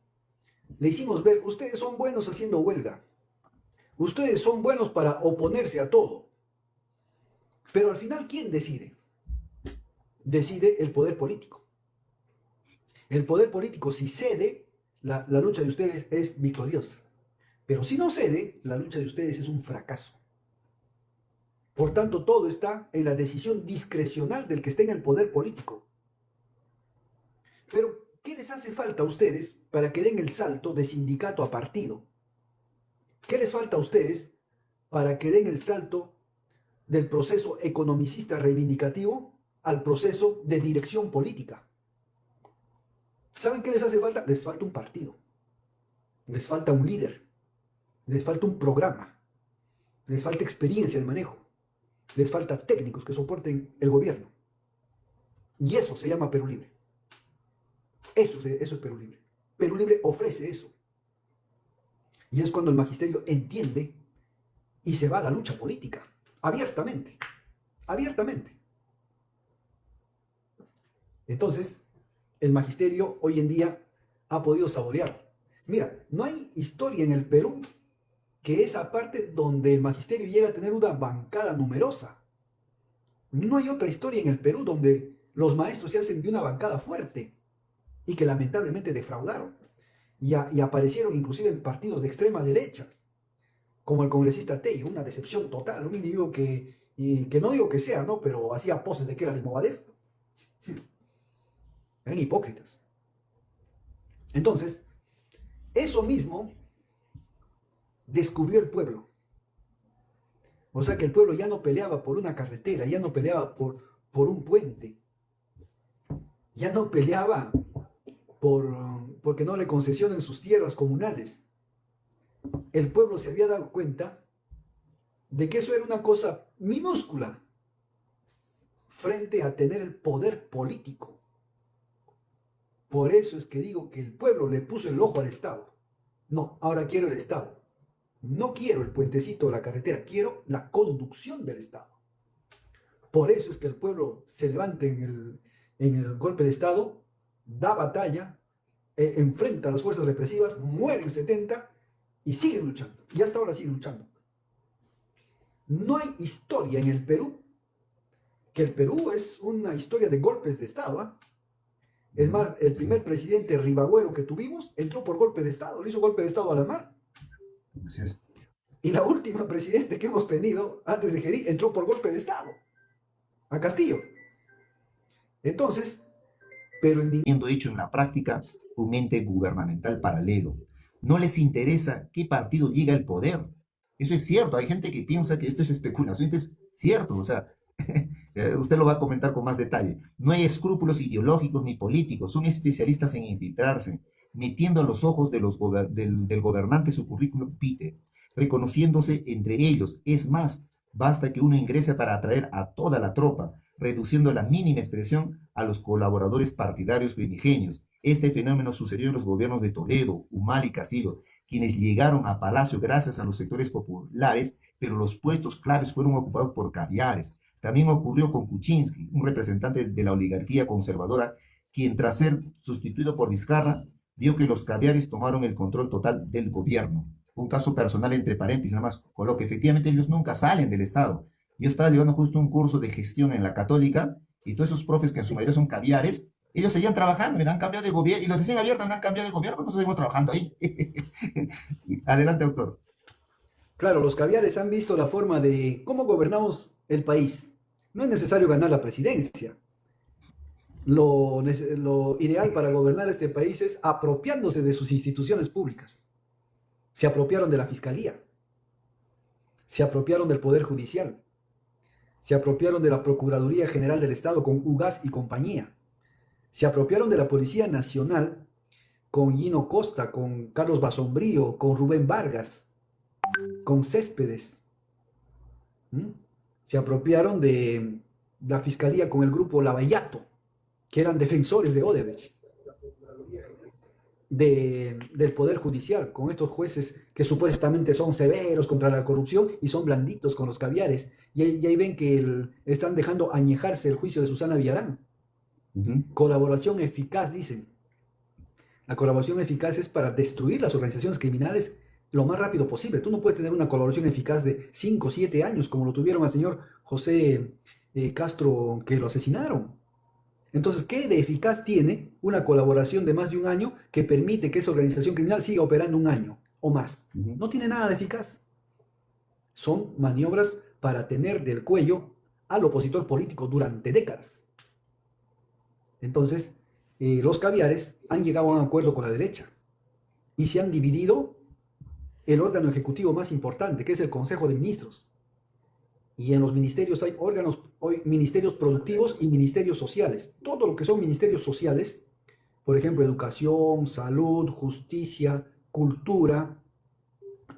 le hicimos ver, ustedes son buenos haciendo huelga, ustedes son buenos para oponerse a todo, pero al final, ¿quién decide? Decide el poder político. El poder político, si cede, la lucha de ustedes es victoriosa, pero si no cede, la lucha de ustedes es un fracaso. Por tanto, todo está en la decisión discrecional del que esté en el poder político. Pero, ¿qué les hace falta a ustedes para que den el salto de sindicato a partido? ¿Qué les falta a ustedes para que den el salto del proceso economicista reivindicativo al proceso de dirección política? ¿Saben qué les hace falta? Les falta un partido, les falta un líder, les falta un programa, les falta experiencia de manejo, les falta técnicos que soporten el gobierno. Y eso se llama Perú Libre. Eso es Perú Libre. Perú Libre ofrece eso. Y es cuando el magisterio entiende y se va a la lucha política, abiertamente, abiertamente. Entonces, el magisterio hoy en día ha podido saborear. Mira, no hay historia en el Perú que esa parte donde el magisterio llega a tener una bancada numerosa. No hay otra historia en el Perú donde los maestros se hacen de una bancada fuerte y que lamentablemente defraudaron y aparecieron inclusive en partidos de extrema derecha, como el congresista Tello, una decepción total, un individuo que no digo que sea, ¿no? Pero hacía poses de que era de Movadef. Eran hipócritas. Entonces, eso mismo descubrió el pueblo. O sea que el pueblo ya no peleaba por una carretera, ya no peleaba por un puente, ya no peleaba porque no le concesionen sus tierras comunales. El pueblo se había dado cuenta de que eso era una cosa minúscula frente a tener el poder político. Por eso es que digo que el pueblo le puso el ojo al Estado. No, ahora quiero el Estado. No quiero el puentecito o la carretera, quiero la conducción del Estado. Por eso es que el pueblo se levanta en el golpe de Estado, da batalla, enfrenta a las fuerzas represivas, mueren 70 y siguen luchando. Y hasta ahora siguen luchando. No hay historia en el Perú, que el Perú es una historia de golpes de Estado, ¿eh? Es más, el primer presidente Ribagüero que tuvimos entró por golpe de Estado, le hizo golpe de Estado a la mar. Así es. Y la última presidente que hemos tenido antes de Gerí entró por golpe de Estado a Castillo. Entonces, pero Habiendo hecho en la práctica un ente gubernamental paralelo. No les interesa qué partido llega al poder. Eso es cierto. Hay gente que piensa que esto es especulación. Esto es cierto. O sea, usted lo va a comentar con más detalle. No hay escrúpulos ideológicos ni políticos. Son especialistas en infiltrarse, metiendo a los ojos de del gobernante su currículum vitae, reconociéndose entre ellos. Es más, basta que uno ingrese para atraer a toda la tropa, reduciendo la mínima expresión a los colaboradores partidarios primigenios. Este fenómeno sucedió en los gobiernos de Toledo, Humala y Castillo, quienes llegaron a Palacio gracias a los sectores populares, pero los puestos claves fueron ocupados por caviares. También ocurrió con Kuczynski, un representante de la oligarquía conservadora, quien tras ser sustituido por Vizcarra, vio que los caviares tomaron el control total del gobierno. Un caso personal entre paréntesis, nada más coloque, efectivamente ellos nunca salen del Estado. Yo estaba llevando justo un curso de gestión en la Católica y todos esos profes que en su mayoría son caviares, ellos seguían trabajando, me han cambiado de gobierno y los decían abiertos me han cambiado de gobierno, nosotros seguimos trabajando ahí. Adelante, doctor. claro, los caviares han visto la forma de cómo gobernamos el país. No es necesario ganar la presidencia. Lo ideal para gobernar este país es apropiándose de sus instituciones públicas. Se apropiaron de la Fiscalía, se apropiaron del Poder Judicial, se apropiaron de la Procuraduría General del Estado con UGAS y compañía, se apropiaron de la Policía Nacional con Gino Costa, con Carlos Basombrío, con Rubén Vargas. con Céspedes. ¿Mm? Se apropiaron de la fiscalía con el grupo Lavallato, que eran defensores de Odebrecht, del Poder Judicial, con estos jueces que supuestamente son severos contra la corrupción y son blanditos con los caviares. Y ahí ven que están dejando añejarse el juicio de Susana Villarán. Colaboración eficaz, dicen. La colaboración eficaz es para destruir las organizaciones criminales lo más rápido posible. Tú no puedes tener una colaboración eficaz de 5 o 7 años, como lo tuvieron al señor José Castro, que lo asesinaron. Entonces, ¿qué de eficaz tiene una colaboración de más de un año que permite que esa organización criminal siga operando un año o más? No tiene nada de eficaz. Son maniobras para tener del cuello al opositor político durante décadas. Entonces, los caviares han llegado a un acuerdo con la derecha y se han dividido el órgano ejecutivo más importante, que es el Consejo de Ministros. Y en los ministerios hay ministerios productivos y ministerios sociales. Todo lo que son ministerios sociales, por ejemplo, educación, salud, justicia, cultura,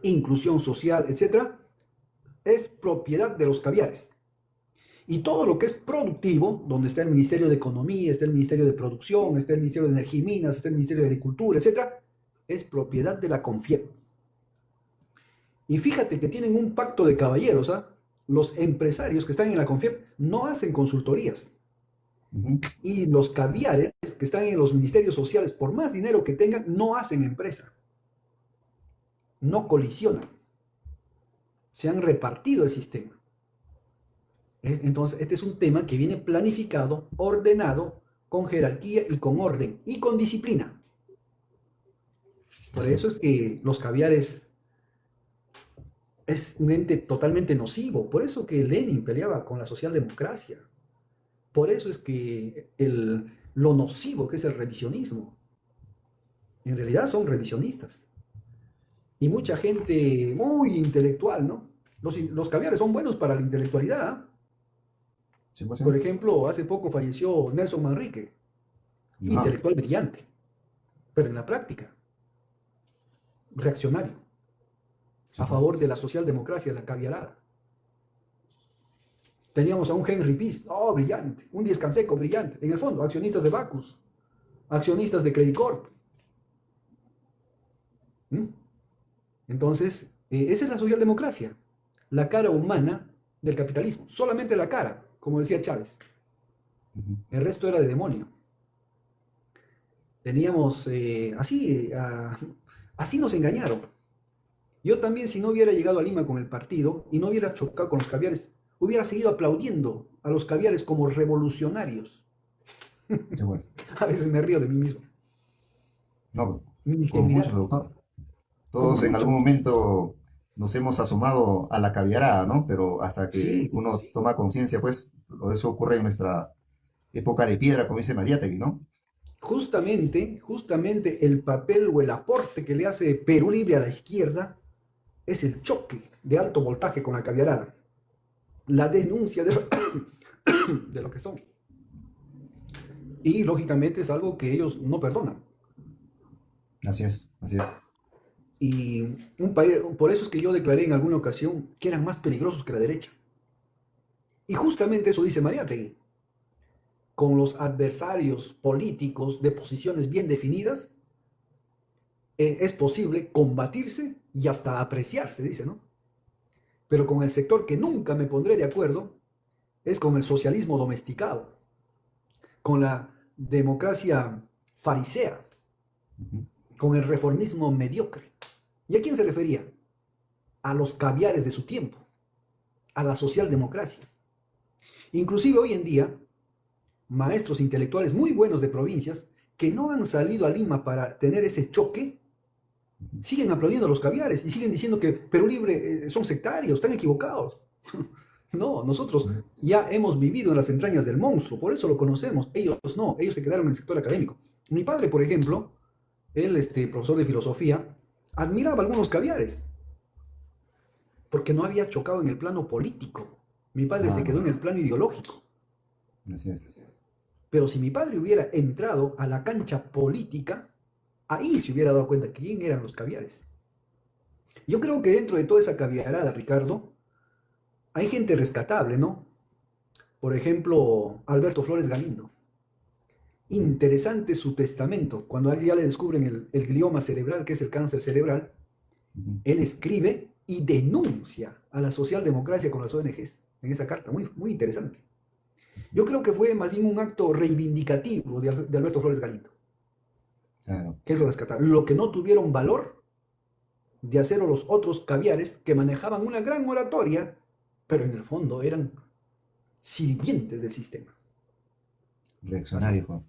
inclusión social, etcétera, es propiedad de los caviares. Y todo lo que es productivo, donde está el Ministerio de Economía, está el Ministerio de Producción, está el Ministerio de Energía y Minas, está el Ministerio de Agricultura, etcétera, es propiedad de la CONFIEP. Y fíjate que tienen un pacto de caballeros, ¿ah? Los empresarios que están en la CONFIEP no hacen consultorías. Y los caviares que están en los ministerios sociales, por más dinero que tengan, no hacen empresa. No colisionan. Se han repartido el sistema. Entonces, este es un tema que viene planificado, ordenado, con jerarquía y con orden y con disciplina. Por eso es que los caviares es un ente totalmente nocivo. Por eso que Lenin peleaba con la socialdemocracia. Por eso es que lo nocivo que es el revisionismo. En realidad son revisionistas. Y mucha gente muy intelectual, ¿no? Los caviares son buenos para la intelectualidad. Sí, pues, por ejemplo, hace poco falleció Nelson Manrique, intelectual brillante, pero en la práctica, reaccionario, a favor de la socialdemocracia, de la caviarada. Teníamos a un Henry Peace, brillante, un Díez Canseco, brillante, en el fondo, accionistas de Bacus, accionistas de Credit Corp. Entonces, esa es la socialdemocracia, la cara humana del capitalismo, solamente la cara, como decía Chávez. El resto era de demonio. Teníamos, así nos engañaron. Yo también, si no hubiera llegado a Lima con el partido y no hubiera chocado con los caviares, hubiera seguido aplaudiendo a los caviares como revolucionarios. Bueno. A veces me río de mí mismo. No, con mucho, doctor. Todos en algún momento nos hemos asomado a la caviarada, ¿no? Pero hasta que uno toma conciencia, pues, eso ocurre en nuestra época de piedra, como dice Mariátegui, ¿no? Justamente el papel o el aporte que le hace Perú Libre a la izquierda es el choque de alto voltaje con la caviarada. La denuncia de lo que son. Y lógicamente es algo que ellos no perdonan. Así es, así es. Y un país, por eso es que yo declaré en alguna ocasión que eran más peligrosos que la derecha. Y justamente eso dice Mariátegui. Con los adversarios políticos de posiciones bien definidas, es posible combatirse y hasta apreciarse, dice, ¿no? Pero con el sector que nunca me pondré de acuerdo es con el socialismo domesticado, con la democracia farisea, con el reformismo mediocre. ¿Y a quién se refería? A los caviares de su tiempo, a la socialdemocracia. Inclusive hoy en día, maestros intelectuales muy buenos de provincias que no han salido a Lima para tener ese choque, siguen aplaudiendo a los caviares y siguen diciendo que Perú Libre son sectarios, están equivocados. No, nosotros ya hemos vivido en las entrañas del monstruo, por eso lo conocemos. Ellos no, ellos se quedaron en el sector académico. Mi padre, por ejemplo, él, profesor de filosofía, admiraba algunos caviares, porque no había chocado en el plano político. Mi padre se quedó en el plano ideológico. Así es. Pero si mi padre hubiera entrado a la cancha política, ahí se hubiera dado cuenta quién eran los caviares. Yo creo que dentro de toda esa caviarada, Ricardo, hay gente rescatable, ¿no? Por ejemplo, Alberto Flores Galindo. Interesante su testamento. Cuando a él ya le descubren el glioma cerebral, que es el cáncer cerebral, Ujú. él escribe y denuncia a la socialdemocracia con las ONGs en esa carta. Muy, muy interesante. Yo creo que fue más bien un acto reivindicativo de Alberto Flores Galindo, Claro. que es lo rescatable. Lo que no tuvieron valor de hacerlo los otros caviares que manejaban una gran oratoria, pero en el fondo eran sirvientes del sistema. Así es. Reaccionario, Juan.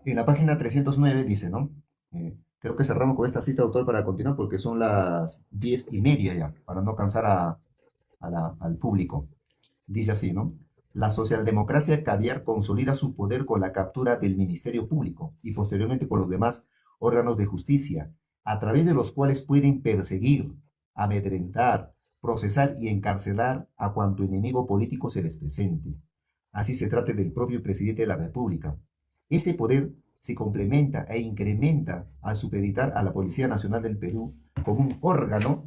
En la página 309 dice, ¿no? Creo que cerramos con esta cita, autor, para continuar, porque son las 10:30 ya, para no cansar al público. Dice así, ¿no? La socialdemocracia caviar consolida su poder con la captura del Ministerio Público y posteriormente con los demás órganos de justicia, a través de los cuales pueden perseguir, amedrentar, procesar y encarcelar a cuanto enemigo político se les presente. Así se trate del propio presidente de la República. Este poder se complementa e incrementa al supeditar a la Policía Nacional del Perú como un órgano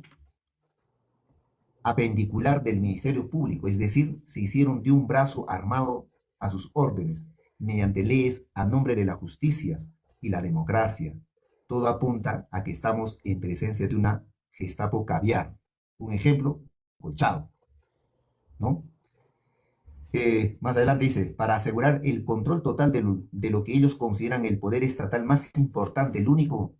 apendicular del Ministerio Público, es decir, se hicieron de un brazo armado a sus órdenes, mediante leyes a nombre de la justicia y la democracia. Todo apunta a que estamos en presencia de una Gestapo caviar. Un ejemplo, Colchado, ¿no? Más adelante dice, para asegurar el control total de lo que ellos consideran el poder estatal más importante, el único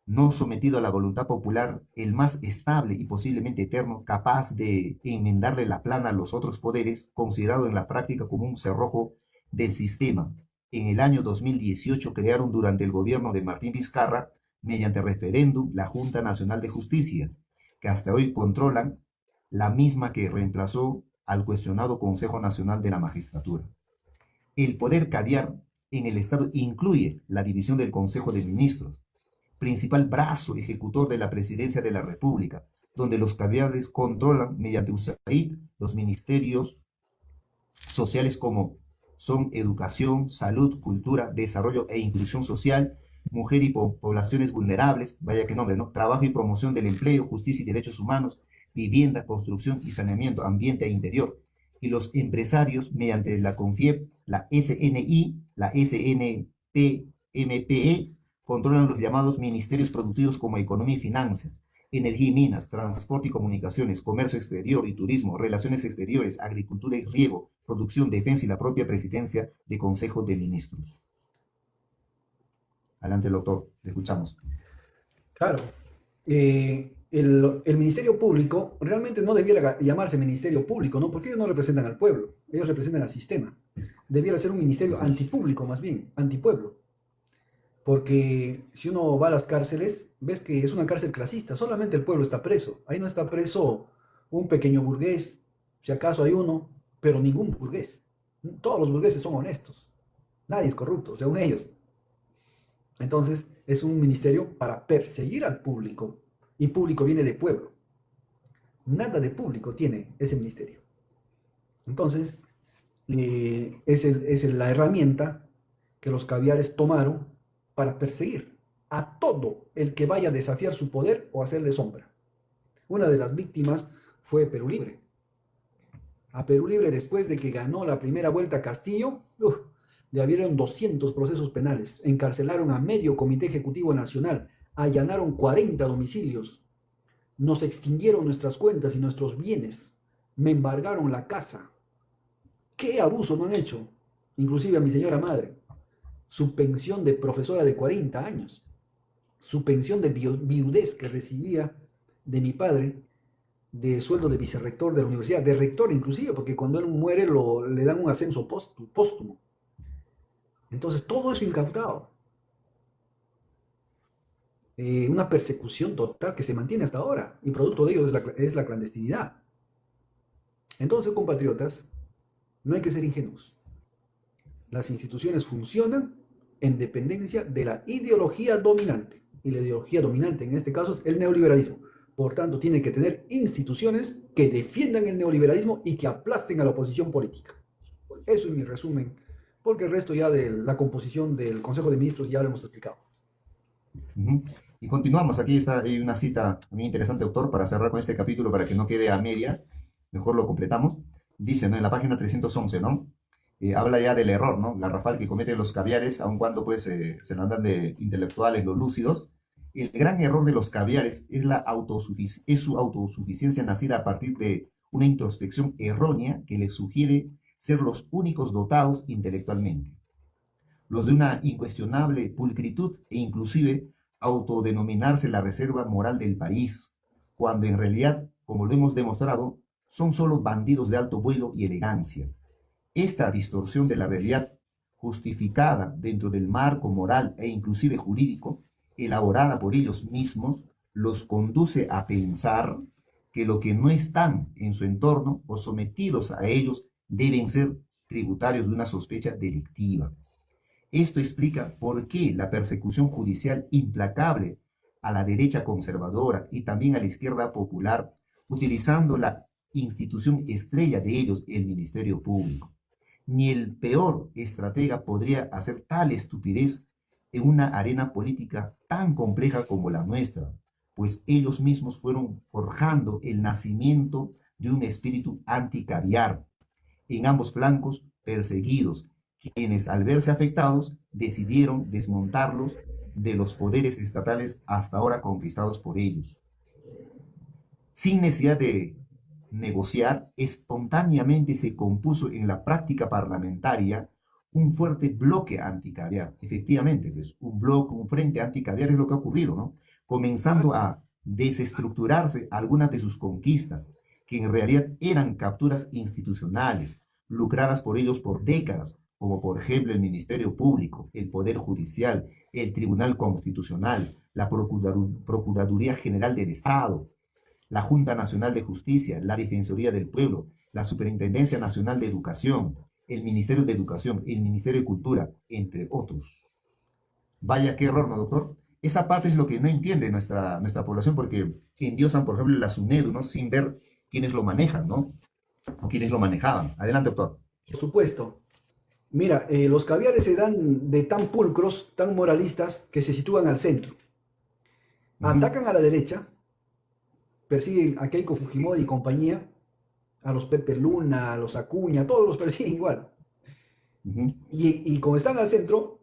no sometido a la voluntad popular, el más estable y posiblemente eterno, capaz de enmendarle la plana a los otros poderes, considerado en la práctica como un cerrojo del sistema. En el año 2018 crearon durante el gobierno de Martín Vizcarra, mediante referéndum, la Junta Nacional de Justicia, que hasta hoy controlan, la misma que reemplazó al cuestionado Consejo Nacional de la Magistratura. El poder caviar en el Estado incluye la división del Consejo de Ministros, principal brazo ejecutor de la Presidencia de la República, donde los caviares controlan mediante USAID los ministerios sociales como son educación, salud, cultura, desarrollo e inclusión social, mujer y poblaciones vulnerables, vaya que nombre, ¿no? Trabajo y promoción del empleo, justicia y derechos humanos, vivienda, construcción y saneamiento, ambiente e interior. Y los empresarios, mediante la CONFIEP, la SNI, la SNPMPE, controlan los llamados ministerios productivos como economía y finanzas, energía y minas, transporte y comunicaciones, comercio exterior y turismo, relaciones exteriores, agricultura y riego, producción, defensa y la propia presidencia de Consejo de Ministros. Adelante, doctor, le escuchamos. Claro, el Ministerio Público realmente no debiera llamarse Ministerio Público, ¿no? Porque ellos no representan al pueblo, ellos representan al sistema. Debiera ser un ministerio Así es. antipúblico, más bien, antipueblo. Porque si uno va a las cárceles, ves que es una cárcel clasista, solamente el pueblo está preso. Ahí no está preso un pequeño burgués, si acaso hay uno, pero ningún burgués. Todos los burgueses son honestos, nadie es corrupto, según ellos. Entonces, es un ministerio para perseguir al público, y público viene de pueblo. Nada de público tiene ese ministerio. Entonces, la herramienta que los caviares tomaron para perseguir a todo el que vaya a desafiar su poder o hacerle sombra. Una de las víctimas fue Perú Libre. A Perú Libre, después de que ganó la primera vuelta a Castillo, le abrieron 200 procesos penales, encarcelaron a medio Comité Ejecutivo Nacional, allanaron 40 domicilios, nos extinguieron nuestras cuentas y nuestros bienes, me embargaron la casa. ¿Qué abuso no han hecho? Inclusive a mi señora madre. Su pensión de profesora de 40 años, su pensión de viudez que recibía de mi padre, de sueldo de vicerrector de la universidad, de rector inclusive, porque cuando él muere le dan un ascenso póstumo. Entonces, todo eso incautado. Una persecución total que se mantiene hasta ahora, y producto de ello es la clandestinidad. Entonces, compatriotas, no hay que ser ingenuos. Las instituciones funcionan en dependencia de la ideología dominante. Y la ideología dominante en este caso es el neoliberalismo. Por tanto, tiene que tener instituciones que defiendan el neoliberalismo y que aplasten a la oposición política. Eso es mi resumen, porque el resto ya de la composición del Consejo de Ministros ya lo hemos explicado. Ujú. Y continuamos, aquí está hay una cita muy interesante, doctor, para cerrar con este capítulo, para que no quede a medias, mejor lo completamos. Dice, ¿no? En la página 311, ¿no? Habla ya del error, ¿no? Garrafal que cometen los caviares, aun cuando pues se lo andan de intelectuales, los lúcidos. El gran error de los caviares es, es su autosuficiencia nacida a partir de una introspección errónea que les sugiere ser los únicos dotados intelectualmente, los de una incuestionable pulcritud e inclusive autodenominarse la reserva moral del país, cuando en realidad, como lo hemos demostrado, son solo bandidos de alto vuelo y elegancia. Esta distorsión de la realidad, justificada dentro del marco moral e inclusive jurídico, elaborada por ellos mismos, los conduce a pensar que lo que no están en su entorno o sometidos a ellos deben ser tributarios de una sospecha delictiva. Esto explica por qué la persecución judicial implacable a la derecha conservadora y también a la izquierda popular, utilizando la institución estrella de ellos, el Ministerio Público. Ni el peor estratega podría hacer tal estupidez en una arena política tan compleja como la nuestra, pues ellos mismos fueron forjando el nacimiento de un espíritu anticaviar en ambos flancos perseguidos, quienes al verse afectados decidieron desmontarlos de los poderes estatales hasta ahora conquistados por ellos. Sin necesidad de negociar, espontáneamente se compuso en la práctica parlamentaria un fuerte bloque anticaviar. Efectivamente, pues, un bloque, un frente anticaviar es lo que ha ocurrido, ¿no? Comenzando a desestructurarse algunas de sus conquistas, que en realidad eran capturas institucionales, lucradas por ellos por décadas, como por ejemplo el Ministerio Público, el Poder Judicial, el Tribunal Constitucional, la Procuraduría General del Estado, la Junta Nacional de Justicia, la Defensoría del Pueblo, la Superintendencia Nacional de Educación, el Ministerio de Educación, el Ministerio de Cultura, entre otros. Vaya qué error, ¿no, doctor? Esa parte es lo que no entiende nuestra población, porque endiosan, por ejemplo, la SUNEDU, ¿no? Sin ver quiénes lo manejan, ¿no? O quiénes lo manejaban. Adelante, doctor. Por supuesto. Mira, los caviares se dan de tan pulcros, tan moralistas, que se sitúan al centro. Uh -huh, Atacan a la derecha, persiguen a Keiko Fujimori y compañía, a los Pepe Luna, a los Acuña, todos los persiguen igual. uh -huh, Y como están al centro,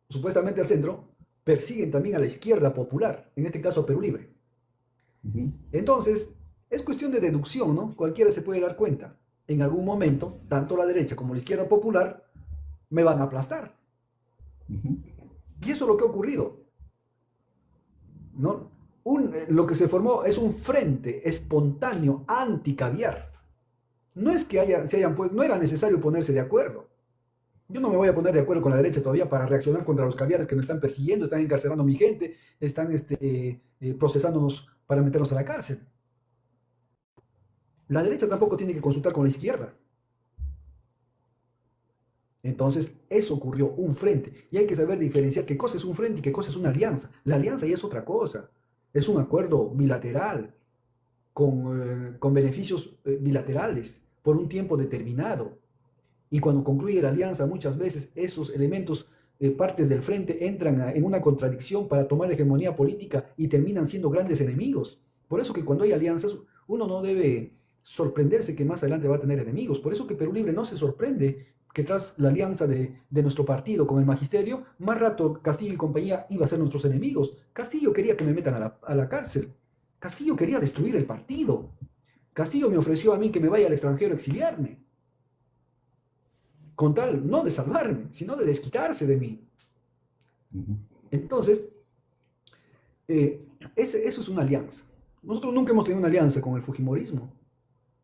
supuestamente al centro, persiguen también a la izquierda popular, en este caso a Perú Libre. uh -huh. Entonces, es cuestión de deducción, ¿no? Cualquiera se puede dar cuenta. En algún momento, tanto la derecha como la izquierda popular me van a aplastar. Uh -huh. Y eso es lo que ha ocurrido, ¿no? Lo que se formó es un frente espontáneo anti-caviar. No es que no era necesario ponerse de acuerdo. Yo no me voy a poner de acuerdo con la derecha todavía para reaccionar contra los caviares que nos están persiguiendo, están encarcelando a mi gente, están procesándonos para meternos a la cárcel. La derecha tampoco tiene que consultar con la izquierda. Entonces, eso ocurrió, un frente. Y hay que saber diferenciar qué cosa es un frente y qué cosa es una alianza. La alianza ya es otra cosa. Es un acuerdo bilateral, con beneficios bilaterales, por un tiempo determinado. Y cuando concluye la alianza, muchas veces esos elementos, partes del frente, entran en una contradicción para tomar hegemonía política y terminan siendo grandes enemigos. Por eso que cuando hay alianzas, uno no debe sorprenderse que más adelante va a tener enemigos. Por eso que Perú Libre no se sorprende que tras la alianza de nuestro partido con el magisterio, más rato Castillo y compañía iba a ser nuestros enemigos. Castillo quería que me metan a la cárcel. Castillo quería destruir el partido. Castillo me ofreció a mí que me vaya al extranjero a exiliarme, con tal no de salvarme, sino de desquitarse de mí. Entonces, eso es una alianza. Nosotros nunca hemos tenido una alianza con el fujimorismo.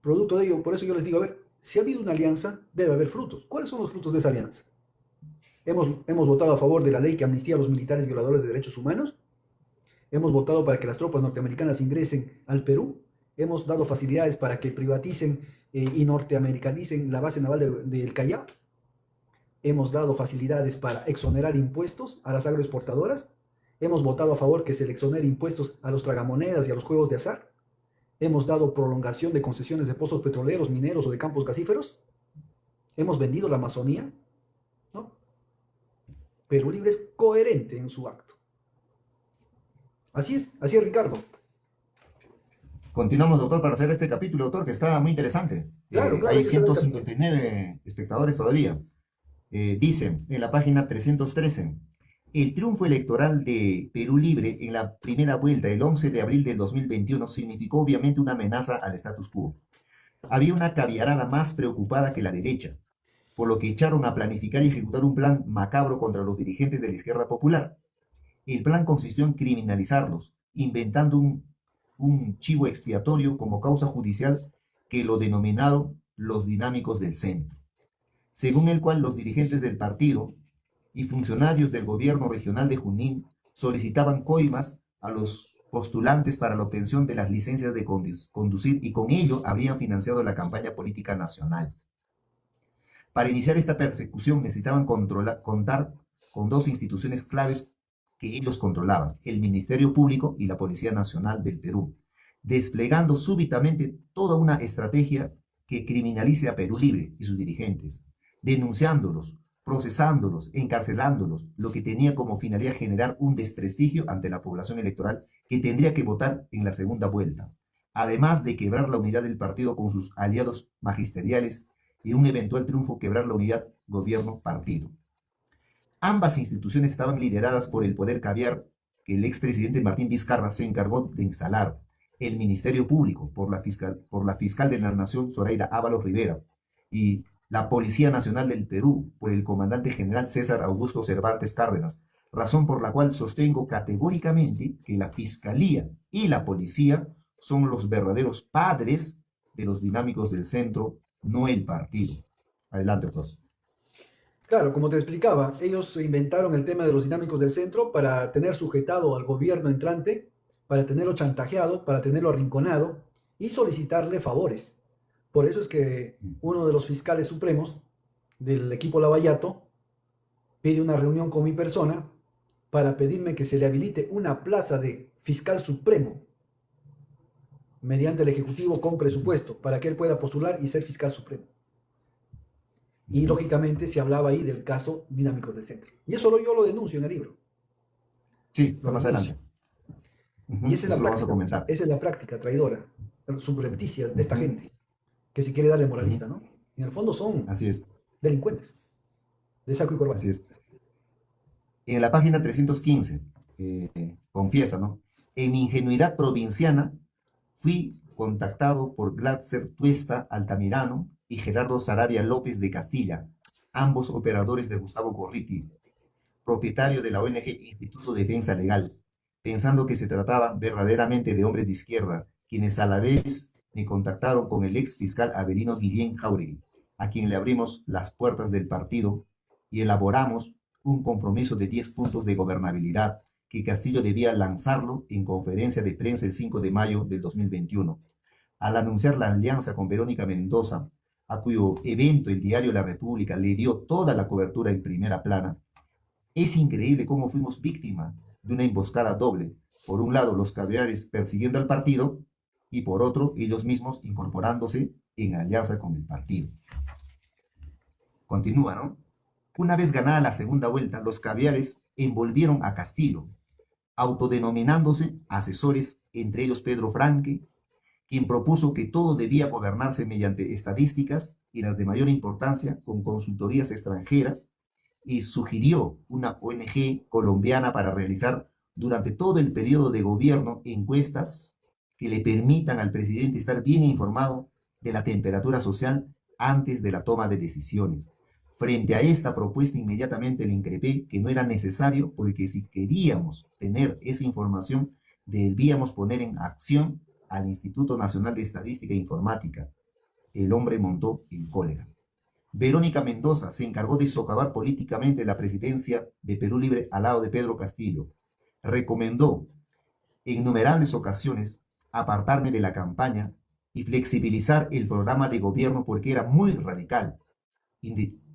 Producto de ello, por eso yo les digo, a ver, si ha habido una alianza, debe haber frutos. ¿Cuáles son los frutos de esa alianza? Hemos votado a favor de la ley que amnistía a los militares violadores de derechos humanos. Hemos votado para que las tropas norteamericanas ingresen al Perú. Hemos dado facilidades para que privaticen y norteamericanicen la base naval del Callao. Hemos dado facilidades para exonerar impuestos a las agroexportadoras. Hemos votado a favor que se le exonere impuestos a los tragamonedas y a los juegos de azar. Hemos dado prolongación de concesiones de pozos petroleros, mineros o de campos gasíferos. Hemos vendido la Amazonía, ¿no? Perú Libre es coherente en su acto. así es, Ricardo. Continuamos, doctor, para hacer este capítulo, doctor, que está muy interesante. Claro, claro, Hay hay que cerrar el capítulo. 159 espectadores todavía. Dice en la página 313, el triunfo electoral de Perú Libre en la primera vuelta el 11 de abril del 2021 significó obviamente una amenaza al status quo. Había una caviarada más preocupada que la derecha, por lo que echaron a planificar y ejecutar un plan macabro contra los dirigentes de la izquierda popular. El plan consistió en criminalizarlos, inventando un chivo expiatorio como causa judicial que lo denominaron los dinámicos del centro, según el cual los dirigentes del partido y funcionarios del gobierno regional de Junín solicitaban coimas a los postulantes para la obtención de las licencias de conducir y con ello habrían financiado la campaña política nacional. Para iniciar esta persecución necesitaban contar con dos instituciones claves que ellos controlaban, el Ministerio Público y la Policía Nacional del Perú, desplegando súbitamente toda una estrategia que criminalice a Perú Libre y sus dirigentes, denunciándolos, procesándolos, encarcelándolos, lo que tenía como finalidad generar un desprestigio ante la población electoral que tendría que votar en la segunda vuelta, además de quebrar la unidad del partido con sus aliados magisteriales y un eventual triunfo quebrar la unidad gobierno-partido. Ambas instituciones estaban lideradas por el poder caviar que el expresidente Martín Vizcarra se encargó de instalar, el Ministerio Público por la fiscal de la Nación Zoraida Ábalos Rivera y la Policía Nacional del Perú por el comandante general César Augusto Cervantes Cárdenas, razón por la cual sostengo categóricamente que la Fiscalía y la Policía son los verdaderos padres de los dinámicos del centro, no el partido. Adelante, doctor. Claro, como te explicaba, ellos inventaron el tema de los dinámicos del centro para tener sujetado al gobierno entrante, para tenerlo chantajeado, para tenerlo arrinconado y solicitarle favores. Por eso es que uno de los fiscales supremos del equipo Lavallato pide una reunión con mi persona para pedirme que se le habilite una plaza de fiscal supremo mediante el Ejecutivo con presupuesto para que él pueda postular y ser fiscal supremo. Y lógicamente se hablaba ahí del caso Dinámicos del Centro. Y eso yo lo denuncio en el libro. Sí, fue más adelante. Y esa es la Eso lo vamos a práctica, comentar. esa es la práctica traidora, subrepticia de esta gente, que se quiere darle moralista, ¿no? Y en el fondo son Así es, delincuentes, de saco y corbata. así es. En la página 315, confiesa, ¿no? En mi ingenuidad provinciana fui contactado por Glatzer Tuesta Altamirano y Gerardo Sarabia López de Castilla, ambos operadores de Gustavo Corriti, propietario de la ONG Instituto de Defensa Legal, pensando que se trataba verdaderamente de hombres de izquierda, quienes a la vez me contactaron con el ex fiscal Avelino Guillén Jauregui, a quien le abrimos las puertas del partido y elaboramos un compromiso de 10 puntos de gobernabilidad que Castillo debía lanzarlo en conferencia de prensa el 5 de mayo del 2021. Al anunciar la alianza con Verónica Mendoza, a cuyo evento el diario La República le dio toda la cobertura en primera plana, es increíble cómo fuimos víctima de una emboscada doble. Por un lado, los caviares persiguiendo al partido y por otro, ellos mismos incorporándose en alianza con el partido. Continúa, ¿no? Una vez ganada la segunda vuelta, los caviares envolvieron a Castillo, autodenominándose asesores, entre ellos Pedro Franque, quien propuso que todo debía gobernarse mediante estadísticas y las de mayor importancia con consultorías extranjeras, y sugirió una ONG colombiana para realizar durante todo el periodo de gobierno encuestas que le permitan al presidente estar bien informado de la temperatura social antes de la toma de decisiones. Frente a esta propuesta inmediatamente le increpé que no era necesario porque si queríamos tener esa información debíamos poner en acción al Instituto Nacional de Estadística e Informática. El hombre montó en cólera. Verónica Mendoza se encargó de socavar políticamente la presidencia de Perú Libre al lado de Pedro Castillo. Recomendó en innumerables ocasiones apartarme de la campaña y flexibilizar el programa de gobierno porque era muy radical,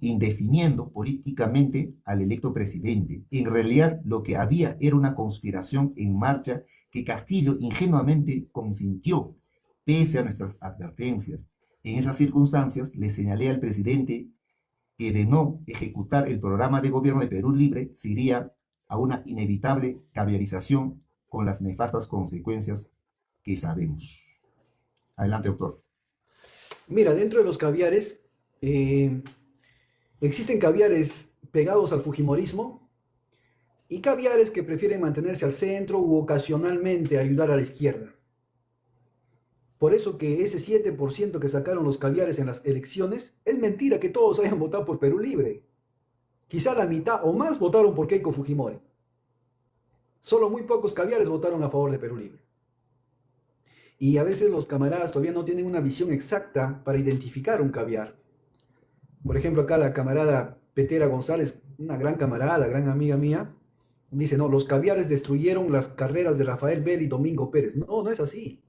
indefiniendo políticamente al electo presidente. En realidad lo que había era una conspiración en marcha que Castillo ingenuamente consintió, pese a nuestras advertencias. En esas circunstancias le señalé al presidente que de no ejecutar el programa de gobierno de Perú Libre se iría a una inevitable caviarización con las nefastas consecuencias que sabemos. Adelante, doctor. Mira, dentro de los caviares, eh, existen caviares pegados al fujimorismo y caviares que prefieren mantenerse al centro u ocasionalmente ayudar a la izquierda. Por eso que ese 7% que sacaron los caviares en las elecciones, es mentira que todos hayan votado por Perú Libre. Quizá la mitad o más votaron por Keiko Fujimori. Solo muy pocos caviares votaron a favor de Perú Libre. Y a veces los camaradas todavía no tienen una visión exacta para identificar un caviar. Por ejemplo, acá la camarada Petera González, una gran camarada, gran amiga mía, dice, no, los caviares destruyeron las carreras de Rafael Bell y Domingo Pérez. No, no es así.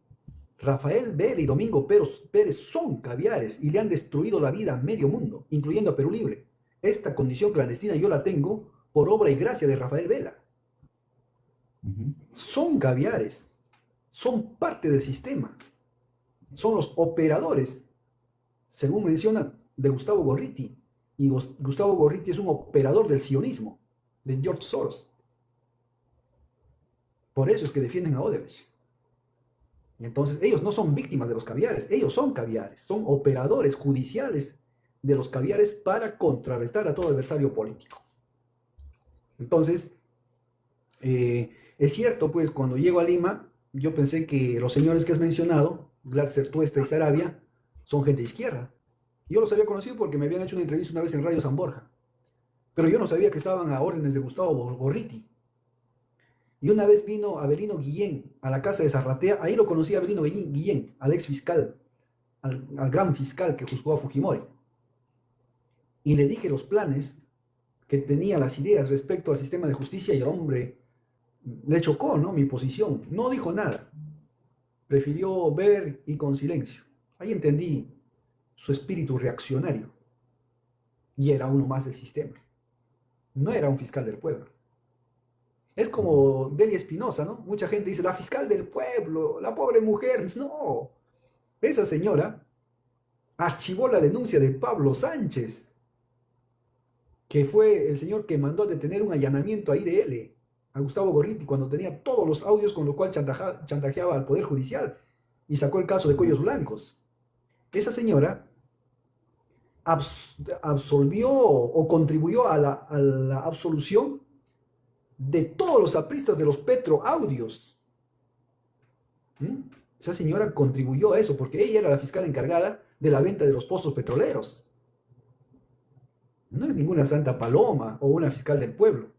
Rafael Bell y Domingo Pérez son caviares y le han destruido la vida a medio mundo, incluyendo a Perú Libre. Esta condición clandestina yo la tengo por obra y gracia de Rafael Vela. Son caviares, son parte del sistema, son los operadores, según menciona de Gustavo Gorriti. Y Gustavo Gorriti es un operador del sionismo, de George Soros. Por eso es que defienden a Odebrecht. Entonces, ellos no son víctimas de los caviares, ellos son caviares, son operadores judiciales de los caviares para contrarrestar a todo adversario político. Entonces, es cierto, pues, cuando llego a Lima, yo pensé que los señores que has mencionado, Glatzer, Tuesta y Sarabia, son gente de izquierda. Yo los había conocido porque me habían hecho una entrevista una vez en Radio San Borja, pero yo no sabía que estaban a órdenes de Gustavo Gorriti. Y una vez vino Avelino Guillén a la casa de Zarratea, ahí lo conocí a Avelino Guillén, al ex fiscal, al gran fiscal que juzgó a Fujimori. Y le dije los planes que tenía, las ideas respecto al sistema de justicia, y el hombre le chocó, ¿no?, mi posición. No dijo nada. Prefirió ver y con silencio. Ahí entendí su espíritu reaccionario. Y era uno más del sistema. No era un fiscal del pueblo. Es como Delia Espinosa, ¿no? Mucha gente dice, la fiscal del pueblo, la pobre mujer. No. Esa señora archivó la denuncia de Pablo Sánchez, que fue el señor que mandó a detener un allanamiento a IRL, a Gustavo Gorriti, cuando tenía todos los audios con lo cual chantajeaba al Poder Judicial y sacó el caso de Cuellos Blancos. Esa señora absolvió o contribuyó a la absolución de todos los apristas de los petroaudios. Esa señora contribuyó a eso porque ella era la fiscal encargada de la venta de los pozos petroleros. No es ninguna santa paloma o una fiscal del pueblo.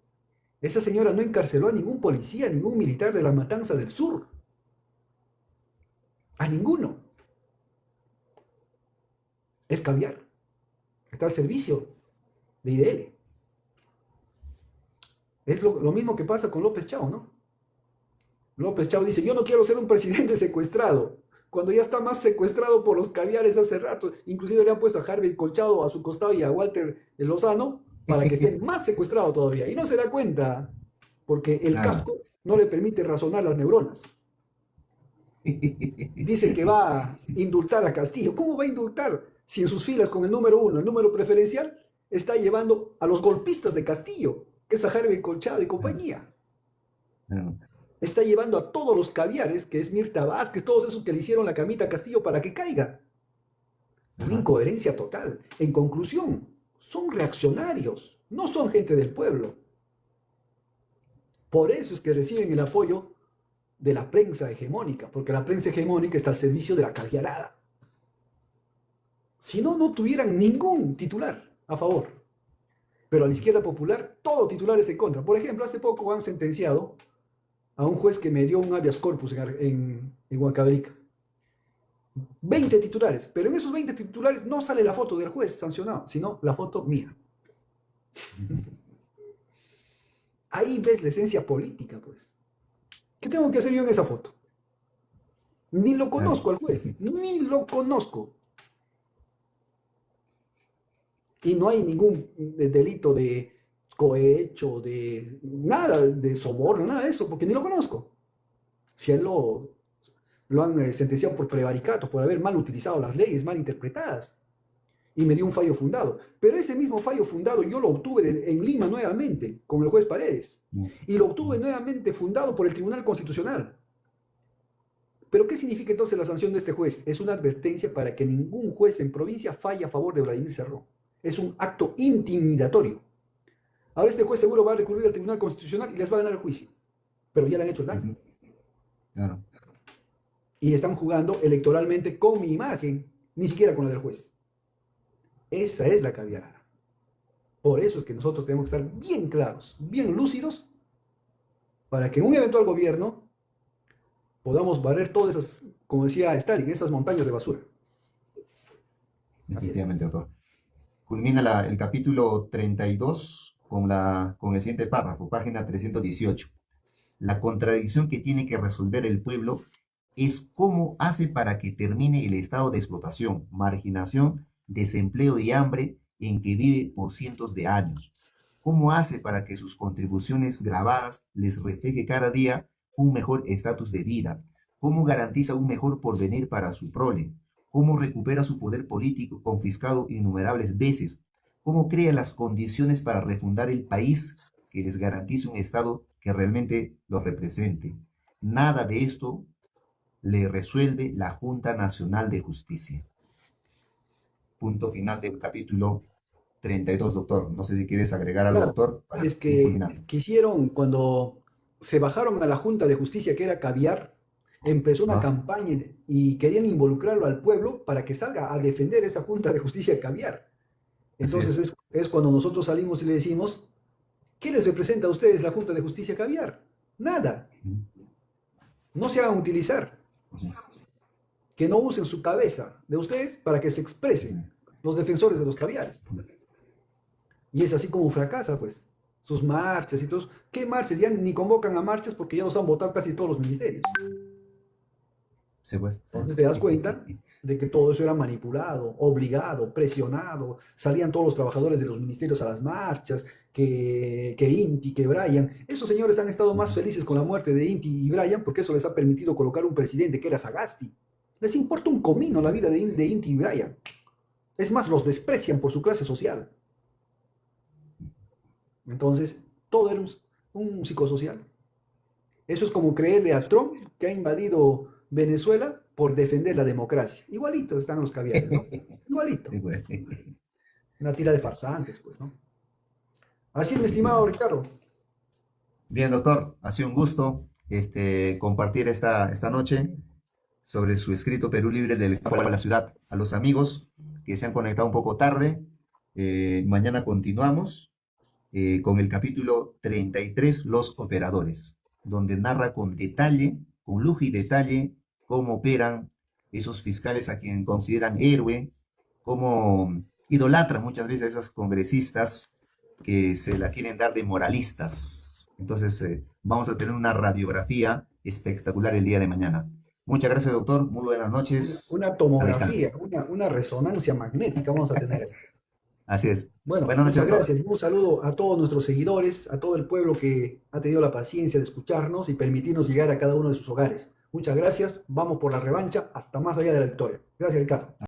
Esa señora no encarceló a ningún policía, ningún militar de la Matanza del Sur. A ninguno. Es caviar. Está al servicio de IDL. Es lo mismo que pasa con López Chao, ¿no? López Chao dice, yo no quiero ser un presidente secuestrado, cuando ya está más secuestrado por los caviares hace rato. Inclusive le han puesto a Harvey Colchado a su costado y a Walter Lozano para que esté más secuestrado todavía. Y no se da cuenta, porque el casco no le permite razonar las neuronas. Dice que va a indultar a Castillo. ¿Cómo va a indultar si en sus filas con el número 1, el número preferencial, está llevando a los golpistas de Castillo, que es a Harvey Colchado y compañía? Está llevando a todos los caviares, que es Mirta Vázquez, todos esos que le hicieron la camita a Castillo para que caiga. Una incoherencia total. En conclusión, son reaccionarios, no son gente del pueblo. Por eso es que reciben el apoyo de la prensa hegemónica, porque la prensa hegemónica está al servicio de la caviarada. Si no, no tuvieran ningún titular a favor. Pero a la izquierda popular, todo titular es en contra. Por ejemplo, hace poco han sentenciado a un juez que me dio un habeas corpus en Huancavelica. 20 titulares, pero en esos 20 titulares no sale la foto del juez sancionado, sino la foto mía. Ahí ves la esencia política, pues. ¿Qué tengo que hacer yo en esa foto? Ni lo conozco al juez, ni lo conozco. Y no hay ningún delito de cohecho, de nada, de soborno, nada de eso, porque ni lo conozco. Si a él lo han sentenciado por prevaricato, por haber mal utilizado las leyes, mal interpretadas. y me dio un fallo fundado. Pero ese mismo fallo fundado yo lo obtuve en Lima nuevamente, con el juez Paredes. Y lo obtuve nuevamente fundado por el Tribunal Constitucional. ¿Pero qué significa entonces la sanción de este juez? Es una advertencia para que ningún juez en provincia falle a favor de Vladimir Cerrón. Es un acto intimidatorio. Ahora este juez seguro va a recurrir al Tribunal Constitucional y les va a ganar el juicio. Pero ya le han hecho el daño. Claro. Y están jugando electoralmente con mi imagen, ni siquiera con la del juez. Esa es la caviarada. Por eso es que nosotros tenemos que estar bien claros, bien lúcidos, para que en un eventual gobierno podamos barrer todas esas, como decía Stalin, esas montañas de basura. Efectivamente, doctor. Culmina el capítulo 32 con el siguiente párrafo, página 318. La contradicción que tiene que resolver el pueblo es cómo hace para que termine el estado de explotación, marginación, desempleo y hambre en que vive por cientos de años. ¿Cómo hace para que sus contribuciones grabadas les refleje cada día un mejor estatus de vida? ¿Cómo garantiza un mejor porvenir para su prole? ¿Cómo recupera su poder político confiscado innumerables veces? ¿Cómo crea las condiciones para refundar el país que les garantice un Estado que realmente los represente? Nada de esto le resuelve la Junta Nacional de Justicia. Punto final del capítulo 32, doctor. No sé si quieres agregar algo, Claro, doctor, para es que culminar. quisieron, cuando se bajaron a la Junta de Justicia, que era caviar, empezó una ¿No? campaña y querían involucrarlo al pueblo para que salga a defender esa Junta de Justicia caviar. Así Entonces es. es cuando nosotros salimos y le decimos, ¿qué les representa a ustedes la Junta de Justicia caviar? Nada, no se hagan utilizar, que no usen su cabeza de ustedes para que se expresen los defensores de los caviares. Y es así como fracasa, pues, sus marchas y todo. ¿Qué marchas? Ya ni convocan a marchas porque ya los han votado casi todos los ministerios. Sí, pues. Entonces te das cuenta de que todo eso era manipulado, obligado, presionado. Salían todos los trabajadores de los ministerios a las marchas, que Inti, que Brian. Esos señores han estado más felices con la muerte de Inti y Brian porque eso les ha permitido colocar un presidente que era Sagasti. Les importa un comino la vida de Inti y Brian. Es más, los desprecian por su clase social. Entonces, todo era un psicosocial. Eso es como creerle a Trump que ha invadido Venezuela por defender la democracia. Igualito están los caviares, ¿no? Igualito. Sí, pues. Una tira de farsantes, pues, ¿no? Así es, mi estimado Ricardo. Bien, doctor, ha sido un gusto compartir esta noche sobre su escrito Perú Libre del campo a la ciudad. A los amigos que se han conectado un poco tarde, mañana continuamos con el capítulo 33, Los Operadores, donde narra con detalle, con lujo y detalle, cómo operan esos fiscales a quien consideran héroe, cómo idolatran muchas veces a esos congresistas que se la quieren dar de moralistas. Entonces, vamos a tener una radiografía espectacular el día de mañana. Muchas gracias, doctor. Muy buenas noches Una a la distancia. tomografía, una resonancia magnética vamos a tener. Así es. Bueno, Buenas noches, muchas doctor. gracias. Un saludo a todos nuestros seguidores, a todo el pueblo que ha tenido la paciencia de escucharnos y permitirnos llegar a cada uno de sus hogares. Muchas gracias. Vamos por la revancha hasta más allá de la victoria. Gracias, Ricardo.